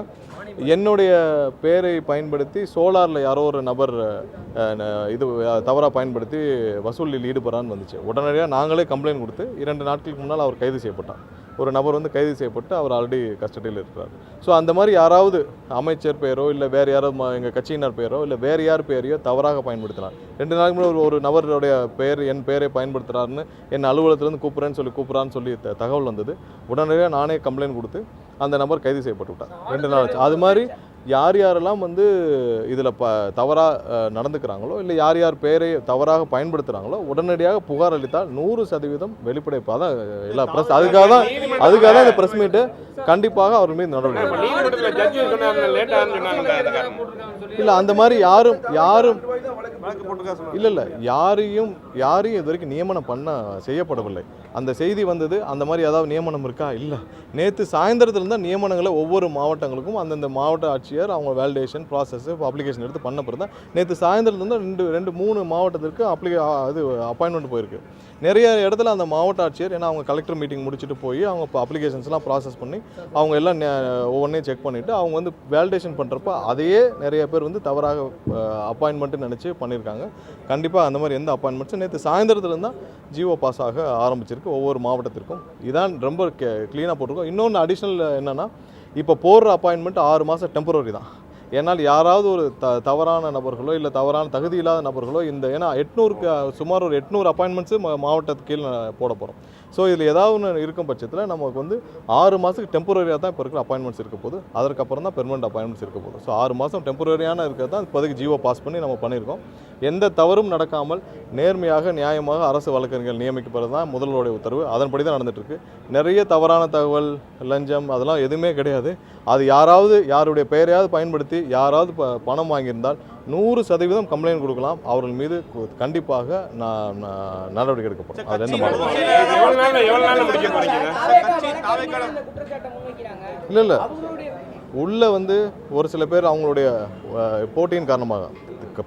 என்னுடைய பேரை பயன்படுத்தி சோலாரில் யாரோ ஒரு நபர் இது தவறாக பயன்படுத்தி வசூலில் ஈடுபடுறான்னு வந்துச்சு. உடனடியாக நாங்களே கம்ப்ளைண்ட் கொடுத்து 2 நாட்களுக்கு முன்னால் அவர் கைது செய்யப்பட்டார். ஒரு நபர் வந்து கைது செய்யப்பட்டு அவர் ஆல்ரெடி கஸ்டடியில் இருக்கிறார். ஸோ அந்த மாதிரி யாராவது அமைச்சர் பேரோ இல்லை வேறு யாராவது எங்கள் கட்சியினர் பேரோ இல்லை வேறு யார் பேரையோ தவறாக பயன்படுத்தினார். 2 நாளுக்கு முன்னாடி ஒரு நபருடைய என் பேரை பயன்படுத்துகிறாருன்னு என் அலுவலகத்திலேருந்து கூப்பிட்றான்னு சொல்லி தகவல் வந்தது. உடனடியாக நானே கம்ப்ளைண்ட் கொடுத்து அந்த நபர் கைது செய்யப்பட்டு விட்டார். 2 நாள் ஆச்சு. அது மாதிரி யார் யாரெல்லாம் வந்து இதில் தவறாக நடந்துக்கிறாங்களோ இல்லை யார் யார் பெயரை தவறாக பயன்படுத்துகிறாங்களோ உடனடியாக புகார் அளித்தால் 100% வெளிப்படைப்பாக தான் எல்லா ப்ரெஸ் அதுக்காக தான் இந்த ப்ரெஸ் மீட்டு கண்டிப்பாக அவர் மீது நடவடிக்கை இல்லை அந்த மாதிரி யாரும் இல்லை யாரையும் இது வரைக்கும் நியமனம் செய்யப்படவில்லை. அந்த செய்தி வந்தது அந்த மாதிரி ஏதாவது நியமனம் இருக்கா? இல்லை. நேற்று சாயந்தரத்தில் தான் நியமனங்களை ஒவ்வொரு மாவட்டங்களுக்கும் அந்தந்த மாவட்ட ஆட்சியர் அவங்க வேலிடேஷன் ப்ராசஸ் அப்ளிகேஷன் எடுத்து பண்ண பிறகு தான் நேற்று சாயந்தரத்தில் தான் 2-3 மாவட்டத்திற்கு அப்பாயின்மெண்ட் போயிருக்கு. நிறைய இடத்துல அந்த மாவட்ட ஆட்சியர் ஏன்னா அவங்க கலெக்டர் மீட்டிங் முடிச்சுட்டு போய் அவங்க இப்போ அப்ளிகேஷன்ஸ்லாம் ப்ராசஸ் பண்ணி அவங்க எல்லாம் ஒவ்வொன்றையும் செக் பண்ணிவிட்டு அவங்க வந்து வேலிடேஷன் பண்ணுறப்ப அதையே நிறைய பேர் வந்து தவறாக அப்பாயின்மெண்ட்டுன்னு நினச்சி பண்ணியிருக்காங்க. கண்டிப்பாக அந்த மாதிரி எந்த அப்பாயின்மெண்ட்ஸும் நேற்று சாயந்தரத்துலேருந்து தான் ஜிஓ பாஸ் ஆக ஆரம்பிச்சிருக்கு ஒவ்வொரு மாவட்டத்திற்கும். இதான் ரொம்ப க்ளீனாக போட்டிருக்கோம். இன்னொன்று அடிஷ்னல் என்னென்னா இப்போ போடுற அப்பாயின்மெண்ட் 6 மாதம் டெம்பரரி தான். ஏன்னால் யாராவது ஒரு தவறான நபர்களோ இல்லை தவறான தகுதி இல்லாத நபர்களோ ஏன்னா 800 சுமார் ஒரு 800 அப்பாயின்மெண்ட்ஸு மாவட்டத்துக்கு கீழே போட போகிறோம். ஸோ இதில் ஏதாவது ஒன்று இருக்கும் பட்சத்தில் நமக்கு வந்து 6 மாதத்துக்கு டெம்பரரியாக தான் இப்போ இருக்கிற அப்பாயின்மெண்ட்ஸ் இருக்க போது. அதற்கப்புறம் தான் பெர்மனெண்ட் அப்பாயின்மெண்ட்ஸ் இருக்க போகுது. ஸோ 6 மாதம் டெம்பரரியான இருக்கிறது தான் இப்போதைக்கு ஜிஓ பாஸ் பண்ணி நம்ம பண்ணியிருக்கோம். எந்த தவறும் நடக்காமல் நேர்மையாக நியாயமாக அரசு வழக்கறிஞர்கள் நியமிக்கப்படுறது தான் முதல்வருடைய உத்தரவு. அதன்படி தான் நடந்துகிட்ருக்கு. நிறைய தவறான தகவல் லஞ்சம் அதெல்லாம் எதுவுமே கிடையாது. அது யாருடைய பெயரையாவது பயன்படுத்தி யாராவது பணம் வாங்கியிருந்தால் 100% கம்ப்ளைண்ட் கொடுக்கலாம். அவர்கள் மீது கண்டிப்பாக நடவடிக்கை எடுக்கப்படும். அது எந்த இல்லை உள்ள வந்து ஒரு சில பேர் அவங்களுடைய போட்டியின் காரணமாக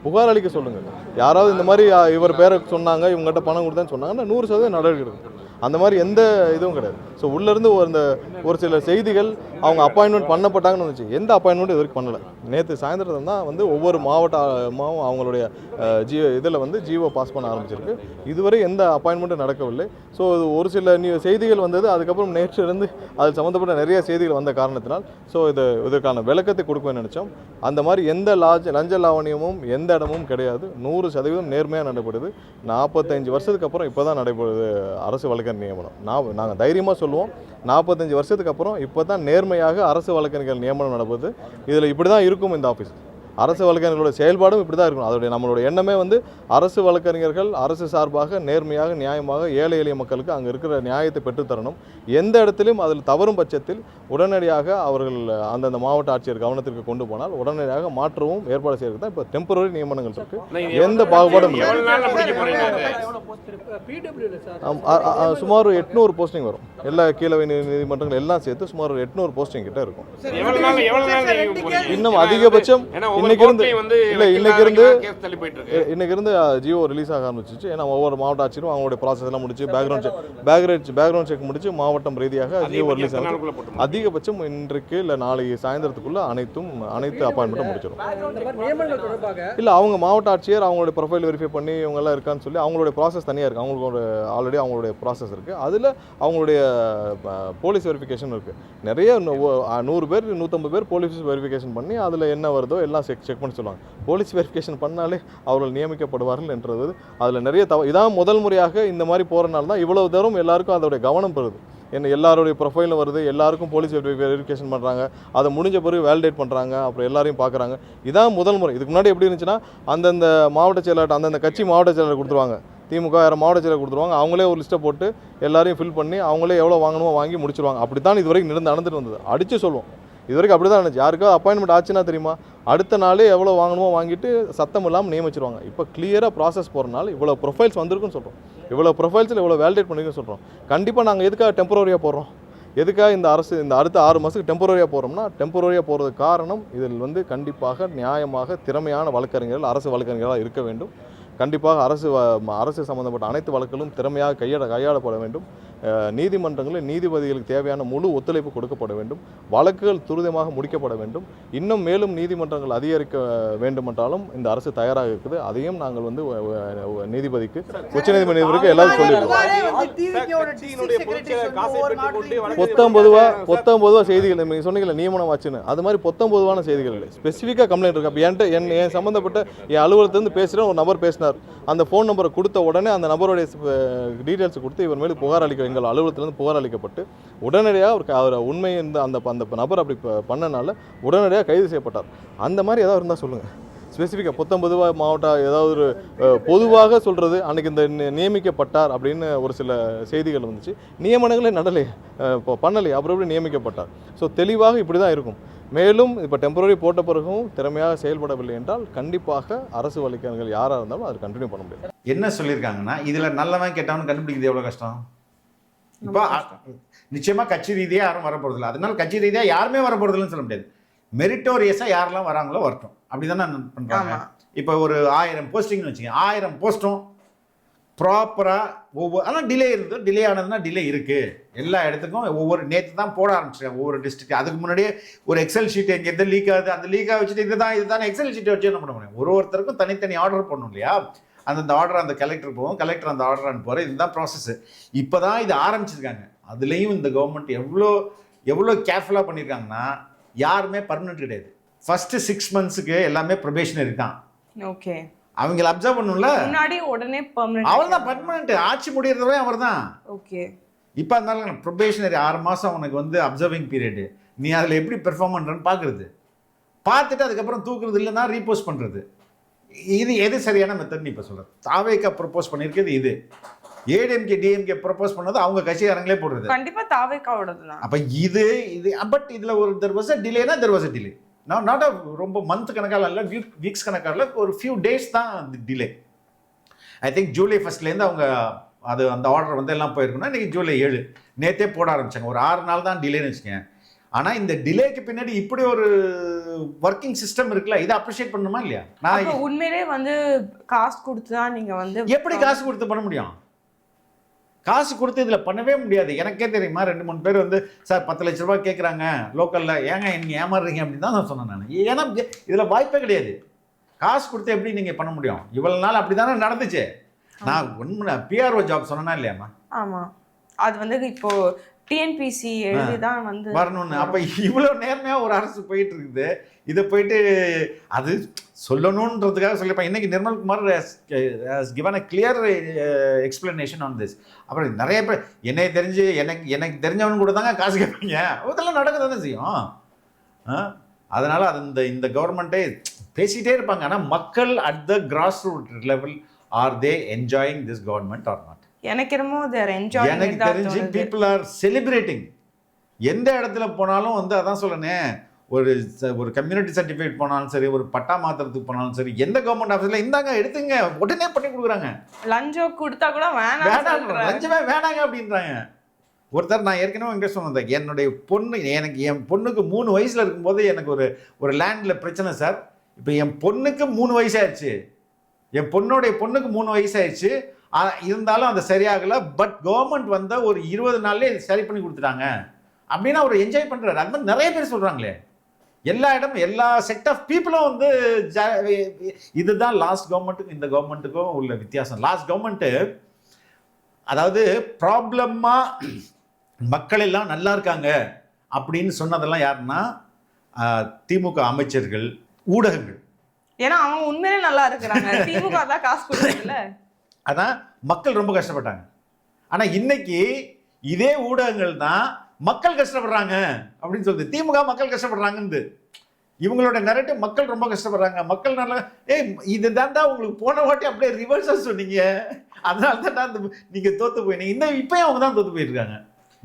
புகார் அளிக்க சொல்லுங்கள். யாராவது இந்த மாதிரி இவர் பேரை சொன்னாங்க இவங்ககிட்ட பணம் கொடுத்தேன்னு சொன்னாங்கன்னா 100% நடவடிக்கை எடுக்கும். அந்த மாதிரி எந்த இதுவும் கிடையாது. ஸோ உள்ளேருந்து ஒரு சில செய்திகள் அவங்க அப்பாயின்மெண்ட் பண்ணப்பட்டாங்கன்னு வந்துச்சு. எந்த அப்பாயின்மெண்ட் இது வரைக்கும் பண்ணலை. நேற்று சாயந்தரம் தான் வந்து ஒவ்வொரு மாவட்டமும் அவங்களுடைய இதில் வந்து ஜிஓ பாஸ் பண்ண ஆரம்பிச்சிருக்கு. இதுவரை எந்த அப்பாயின்மெண்ட்டும் நடக்கவில்லை. ஸோ ஒரு சில செய்திகள் வந்தது. அதுக்கப்புறம் நேற்று இருந்து அது சம்மந்தப்பட்ட நிறைய செய்திகள் வந்த காரணத்தினால் ஸோ இதற்கான விளக்கத்தை கொடுக்கணும்னு நினச்சோம். அந்த மாதிரி எந்த லஞ்ச லாவணியமும் எந்த இடமும் கிடையாது. 100% நேர்மையாக நடைபெறுது. 45 வருஷத்துக்கு அப்புறம் இப்போ தான் நடைபெறுது அரசு வழக்கறிஞர் நியமனம். நாங்கள் தைரியமாக சொல்லுவோம் 45 வருஷத்துக்கு அப்புறம் இப்போ தான் நேர்மையாக அரசு வழக்கறிஞர்கள் நியமனம் நடக்குது. இதில் இப்படி தான் இருக்கும் இந்த ஆஃபீஸ். அரசு வழக்கறிஞர்களோட செயல்பாடும் இப்படி தான் இருக்கணும். அதோடைய நம்மளோட எண்ணமே வந்து அரசு வழக்கறிஞர்கள் அரசு சார்பாக நேர்மையாக நியாயமாக ஏழை எளிய மக்களுக்கு அங்கே இருக்கிற நியாயத்தை பெற்றுத்தரணும். எந்த இடத்திலும் அதில் தவறும் பட்சத்தில் உடனடியாக அவர்கள் அந்தந்த மாவட்ட ஆட்சியர் கவனத்திற்கு கொண்டு போனால் உடனடியாக மாற்றவும் ஏற்பாடு செய்யறது தான் இப்போ டெம்பரரி நியமனங்கள் இருக்கு. எந்த பாகுபாடும் சுமார் 800 போஸ்டிங் வரும். எல்லா கீழவை நீதிமன்றங்கள் எல்லாம் சேர்த்து சுமார் 800 போஸ்டிங் கிட்ட இருக்கும். இன்னும் அதிகபட்சம் இன்னைக்கு இருந்து ஜியோ ரிலீஸ் ஆக ஆரம்பிச்சிச்சு. ஏன்னா ஒவ்வொரு மாவட்ட ஆட்சியரும் அவங்களுடைய ப்ராசஸ் எல்லாம் முடிச்சு பேக்ரவுண்ட் செக் முடிச்சு மாவட்டம் ரீதியாக ஜியோ ரிலீஸ் ஆகும். அதிகபட்சம் இன்றைக்கு இல்லை நாளைக்கு சாயந்தரத்துக்குள்ள அனைத்து அப்பாயின்மெண்ட்டும் முடிச்சிடும். இல்லை அவங்க மாவட்ட ஆட்சியர் அவங்களுடைய ப்ரொஃபைல் வெரிஃபை பண்ணி இவங்க எல்லாம் இருக்கான்னு சொல்லி அவங்களுடைய ப்ராசஸ் தனியாக இருக்குது. அவங்களுக்கு ஆல்ரெடி அவங்களுடைய ப்ராசஸ் இருக்குது. அதில் அவங்களுடைய போலீஸ் வெரிஃபிகேஷன் இருக்குது. நிறைய 100 பேர் 150 பேர் போலீஸ் வெரிஃபிகேஷன் பண்ணி அதில் என்ன வருதோ எல்லாம் செக் பண்ணி சொல்லுவாங்க. போலீஸ் வெரிஃபிகேஷன் பண்ணாலே அவர்கள் நியமிக்கப்படுவார்கள் என்றது அதில் நிறைய இதான் முதல் முறையாக இந்த மாதிரி போகிறனால தான் இவ்வளவு தூரம் எல்லாருக்கும் அதோடைய கவனம் பெறுது. என்ன எல்லாருடைய ப்ரொஃபைலும் வருது. எல்லாருக்கும் போலீஸ் வெரிஃபிகேஷன் பண்ணுறாங்க. அதை முடிஞ்ச பிறகு வேலிடேட் பண்ணுறாங்க. அப்புறம் எல்லாரையும் பார்க்குறாங்க. இதான் முதல் முறை. இதுக்கு முன்னாடி எப்படி இருந்துச்சுன்னா அந்தந்த மாவட்ட செயலாளர் அந்தந்த கட்சி மாவட்ட செயலாளர் கொடுத்துருவாங்க. திமுக வேறு மாவட்ட செயலர் கொடுத்துருவாங்க. அவங்களே ஒரு லிஸ்ட்டை போட்டு எல்லாரையும் ஃபில் பண்ணி அவங்களே எவ்வளோ வாங்கணுமோ வாங்கி முடிச்சிருவாங்க. அப்படி தான் இது வரைக்கும் நடந்துட்டு வந்தது. அடித்து சொல்லுவோம். இது வரைக்கும் அப்படி தான் இருந்துச்சு. யாருக்காவது அப்பாயின்மெண்ட் ஆச்சுன்னா தெரியுமா அடுத்த நாளே எவ்வளோ வாங்கணுமோ வாங்கிட்டு சத்தம் இல்லாமல் நியமிச்சிருவாங்க. இப்போ கிளியராக ப்ராசஸ் போகிறனால இவ்வளோ ப்ரொஃபைல்ஸ் வந்திருக்குன்னு சொல்கிறோம். இவ்வளோ ப்ரொஃபைல்ஸில் இவ்வளோ வேலிடேட் பண்ணிருக்குன்னு சொல்கிறோம். கண்டிப்பாக நாங்கள் எதுக்காக டெம்பரரியாக போடுறோம்? எதுக்காக இந்த அடுத்த 6 மாதத்துக்கு டெம்பரரியாக போகிறோம்னா டெம்பரரியாக போகிறதுக்கு காரணம் இதில் வந்து கண்டிப்பாக நியாயமாக திறமையான வழக்கறிஞர்கள் அரசு வழக்கறிஞர்களாக இருக்க வேண்டும். கண்டிப்பாக அரசு சம்பந்தப்பட்ட அனைத்து வழக்குகளும் திறமையாக கையாளப்பட வேண்டும். நீதிமன்றங்களில் நீதிபதிகளுக்கு தேவையான முழு ஒத்துழைப்பு கொடுக்கப்பட வேண்டும். வழக்குகள் துரிதமாக முடிக்கப்பட வேண்டும். இன்னும் மேலும் நீதிமன்றங்கள் அதிகரிக்க வேண்டுமென்றாலும் இந்த அரசு தயாராக இருக்குது. அதையும் நாங்கள் வந்து நீதிபதிக்கு உச்சநீதிமன்றத்திற்கு எல்லாரும் சொல்லியிருக்கோம். 19 செய்திகள் நீங்கள் சொன்னீங்களா நியமனம் ஆச்சுன்னு, அது மாதிரி 19 செய்திகள் இல்லை. ஸ்பெசிஃபிக்காக கம்ப்ளைண்ட் இருக்குது. அப்போ என் சம்மந்தப்பட்ட என் அலுவலகத்திலிருந்து பேசுகிற ஒரு நபர் பேசினார். அந்த ஃபோன் நம்பரை கொடுத்த உடனே அந்த நபருடைய டீட்டெயில்ஸ் கொடுத்து இவர் மேலே புகார் அளிக்க எங்கள் அலுவலகத்திலேருந்து புகார் அளிக்கப்பட்டு உடனடியாக அவர் உண்மை அந்த நபர் அப்படி பண்ணனால உடனடியாக கைது செய்யப்பட்டார். அந்த மாதிரி ஏதாவது இருந்தால் சொல்லுங்கள். ஸ்பெசிஃபிக்காக பொதுவாக மாவட்டம் ஏதாவது ஒரு பொதுவாக சொல்கிறது அன்றைக்கி இந்த நியமிக்கப்பட்டார் அப்படின்னு ஒரு சில செய்திகள் வந்துச்சு. நியமனங்களே நடலையே, பண்ணலையே, அப்புறம் எப்படி நியமிக்கப்பட்டார்? ஸோ தெளிவாக இப்படி தான் இருக்கும். மேலும் இப்போ டெம்பரரி போட்ட பிறகும் திறமையாக செயல்படவில்லை என்றால் கண்டிப்பாக அரசு வழக்கறிஞர்கள் யாராக இருந்தாலும் அது கண்டினியூ பண்ண முடியாது. என்ன சொல்லியிருக்காங்கன்னா இதில் நல்லவன் கெட்டவன் கண்டுபிடிக்கிறது எவ்வளோ கஷ்டம். இப்போ நிச்சயமாக கட்சி ரீதியாக யாரும் வர போகிறதில்ல, அதனால கட்சி ரீதியாக யாருமே வர போகிறதில்லன்னு சொல்ல முடியாது. மெரிட்டோரியஸாக யாரெல்லாம் வராங்களோ வரட்டும், அப்படி தானே பண்ணுறாங்க. இப்போ ஒரு 1000 போஸ்டிங்னு வச்சுக்கோங்க, 1000 போஸ்ட்டும் ப்ராப்பராக ஆனால் டிலே இருந்தது. டிலே ஆனதுன்னா டிலே இருக்குது எல்லா இடத்துக்கும். ஒவ்வொரு நேற்று தான் போட ஆரம்பிச்சிருக்காங்க ஒவ்வொரு டிஸ்ட்ரிக்ட். அதுக்கு முன்னாடியே ஒரு எக்ஸல் ஷீட் எங்கே எந்த லீக் ஆகுது அந்த லீக்காக வச்சுட்டு இதுதான் எக்ஸல் ஷீட்டை வச்சு என்ன பண்ண முடியும். ஒருத்தருக்கும் தனித்தனி ஆர்டர் பண்ணணும் இல்லையா. அந்த ஆர்டர் அந்த கலெக்டர் போகும், கலெக்டர் அந்த ஆர்டர் அனுப்புவார். இதுதான் ப்ராசஸ். இப்போ தான் இது ஆரம்பிச்சிருக்காங்க. அதுலேயும் இந்த கவர்மெண்ட் எவ்வளோ கேர்ஃபுல்லாக பண்ணியிருக்காங்கன்னா யாருமே பர்மனெண்ட் கிடையாது. ஃபர்ஸ்ட் 6 monthsக்கு எல்லாமே ப்ரொபேஷனரி தான். ஓகே, அவங்கள அப்சர்வ் பண்ணணும்ல, முன்னாடி உடனே பெர்மனன்ட். அவள்தான் பர்மனெண்ட், ஆட்சி முடியறதவே அவர் தான். ஓகே, இப்போ அதனால ப்ரொபேஷனரி 6 மாதம் உனக்கு வந்து அப்சர்விங் பீரியடு. நீ அதில் எப்படி பெர்ஃபார்ம் பண்ணுறன்னு பார்க்குறது, பார்த்துட்டு அதுக்கப்புறம் தூக்குறது இல்லைன்னா ரீபோஸ்ட் பண்ணுறது. இது எது சரியான மெத்தட்னு இப்போ சொல்கிறது. தாவேக்கா ப்ரொப்போஸ் பண்ணியிருக்கிறது இது, ஏடிஎம்கே டிஎம்கே ப்ரொப்போஸ் பண்ணது அவங்க கட்சிக்காரங்களே போடுறது. கண்டிப்பா தாவேக்காவோடது தான். அப்போ இது பட் இதில் ஒரு தெர் வாஸ் அ டிலேனா there was a delay. Not ரொம்ப மந்த் கணக்கால இல்லை, வீக்ஸ் கணக்கால, ஒரு ஃபியூ டேஸ் தான் டிலே. ஐ திங்க் ஜூலை 1 அவங்க அந்த ஆர்டர் வந்து எல்லாம் போயிருக்குன்னா இன்றைக்கி ஜூலை 7 நேற்றே போட ஆரம்பிச்சாங்க. ஒரு 6 நாள் தான் டிலேன்னு வச்சுக்கேன். ஆனால் இந்த டிலேக்கு பின்னாடி இப்படி ஒரு ஒர்க்கிங் சிஸ்டம் இருக்குல்ல, இதை அப்ரிஷியேட் பண்ணணுமா இல்லையா? நான் உண்மையிலே வந்து காசு கொடுத்து தான் நீங்கள் வந்து எப்படி காசு கொடுத்து பண்ண முடியும்? காசு கொடுத்து இதில் பண்ணவே முடியாது. எனக்கே தெரியுமா 2-3 பேர் வந்து சார் 10 லட்ச ரூபா கேட்குறாங்க லோக்கலில், ஏங்க நீங்கள் ஏமாறுறீங்க அப்படின்னு தான் நான் சொன்னேன். நான் ஏன்னா இதில் வாய்ப்பே கிடையாது. காசு கொடுத்து எப்படி நீங்கள் பண்ண முடியும்? இவ்வளோ நாள் அப்படி தானே நடந்துச்சு. நான் உண்மை பிஆர்ஓ ஜாப் சொன்னேன்னா இல்லையாம்மா? ஆமாம், அது வந்து இப்போ டிஎன்பிசி எழுதி தான் வந்து வரணும்னு. அப்போ இவ்வளோ நேர்மையாக ஒரு அரசு போயிட்டு இருக்குது. இதை போயிட்டு அது சொல்லணுன்றதுக்காக சொல்லியிருப்பேன். இன்றைக்கி Nirmalkumar has given a clear explanation on this. அப்புறம் நிறைய பேர் என்னை தெரிஞ்சு எனக்கு தெரிஞ்சவனு கூட தாங்க காசு கேட்பீங்க. அதெல்லாம் நடக்க தானே செய்யும். அதனால் இந்த கவர்மெண்ட்டே பேசிகிட்டே இருப்பாங்க. ஆனால் மக்கள் at the grass root level are they enjoying this government or not? எனக்கு என்னமோ எனக்கு தெரிஞ்சு பீப்புள் ஆர் செலிப்ரேட்டிங். எந்த இடத்துல போனாலும் வந்து அதான் சொல்லணேன், ஒரு கம்யூனிட்டி சர்டிஃபிகேட் போனாலும் சரி, ஒரு பட்டா மாத்திரத்துக்கு போனாலும் சரி, எந்த கவர்மெண்ட் ஆஃபீஸில் இந்தாங்க எடுத்துங்க உடனே பண்ணி கொடுக்குறாங்க. லஞ்சம் கொடுத்தா கூட வேணாம், லஞ்சமே வேணாங்க அப்படின்றாங்க. ஒருத்தர் நான் ஏற்கனவே எங்கே சொன்னேன், என்னுடைய பொண்ணு என் பொண்ணுக்கு 3 வயசில் இருக்கும்போது எனக்கு ஒரு லேண்டில் பிரச்சனை சார். இப்போ என் பொண்ணுக்கு 3 வயசாகிடுச்சு, என் பொண்ணுக்கு 3 வயசாகிடுச்சு. இருந்தாலும் அது சரியாகலை. பட் கவர்மெண்ட் வந்த ஒரு 20 நாள்லேயே சரி பண்ணி கொடுத்துட்டாங்க அப்படின்னா அவர் என்ஜாய் பண்ணுறாரு. அது மாதிரி நிறைய பேர் சொல்கிறாங்களே. எல்லா இடமும் எல்லா செக்ட் ஆஃப் பீப்புளும் வந்து இதுதான் லாஸ்ட் கவர்மெண்ட்டுக்கும் இந்த கவர்மெண்ட்டுக்கும் உள்ள வித்தியாசம். லாஸ்ட் கவர்மெண்ட்டு அதாவது ப்ராப்ளமாக மக்கள் எல்லாம் நல்லா இருக்காங்க அப்படின்னு சொன்னதெல்லாம் யாருன்னா திமுக அமைச்சர்கள், ஊடகங்கள். ஏன்னா அவங்க உண்மையிலே நல்லா இருக்கிறாங்க, திமுக தான் காசு கொடுக்கல. அதான் மக்கள் ரொம்ப கஷ்டப்பட்டாங்க. ஆனால் இன்னைக்கு இதே ஊடகங்கள் தான் மக்கள் கஷ்டப்படுறாங்க அப்படின்னு சொல்லுது. திமுக மக்கள் கஷ்டப்படுறாங்கன்னு இவங்களோட நரேட்டிவ், மக்கள் ரொம்ப கஷ்டப்படுறாங்க, மக்கள் நல்லா இது தான்டா உங்களுக்கு போன வாட்டி அப்படியே ரிவர்ஸாக சொன்னீங்க, அதனால தான் நீங்கள் தோற்று போயினீங்க. இப்போயும் அவங்க தான் தோற்று போயிருக்காங்க.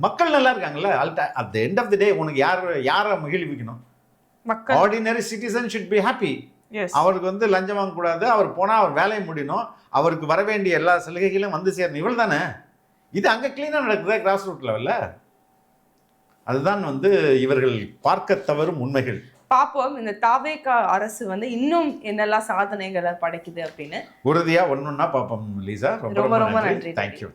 மக்கள் நல்லா இருக்காங்கல்ல. At the end of the day உனக்கு யாரை மகிழ்விக்கணும்? Ordinary citizen should be happy. அவருக்கு வந்து லஞ்சம் வாங்கக்கூடாது, அவர் போனால் அவர் வேலையை முடியணும், அவருக்கு வர வேண்டிய எல்லா சலுகைகளும் வந்து சேரணும், இவ்வளோ தானே. இது அங்கே கிளீனாக நடக்குதா கிராஸ் ரூட் லெவலில்? அதுதான் வந்து இவர்கள் பார்க்க தவறும் உண்மைகள். பார்ப்போம் இந்த தாவேகா அரசு வந்து இன்னும் என்னெல்லாம் சாதனைகளை படைக்குது அப்படின்னு உறுதியாக ஒன்று ஒன்றா பார்ப்போம். லீசா, ரொம்ப ரொம்ப நன்றி. தேங்க்யூ.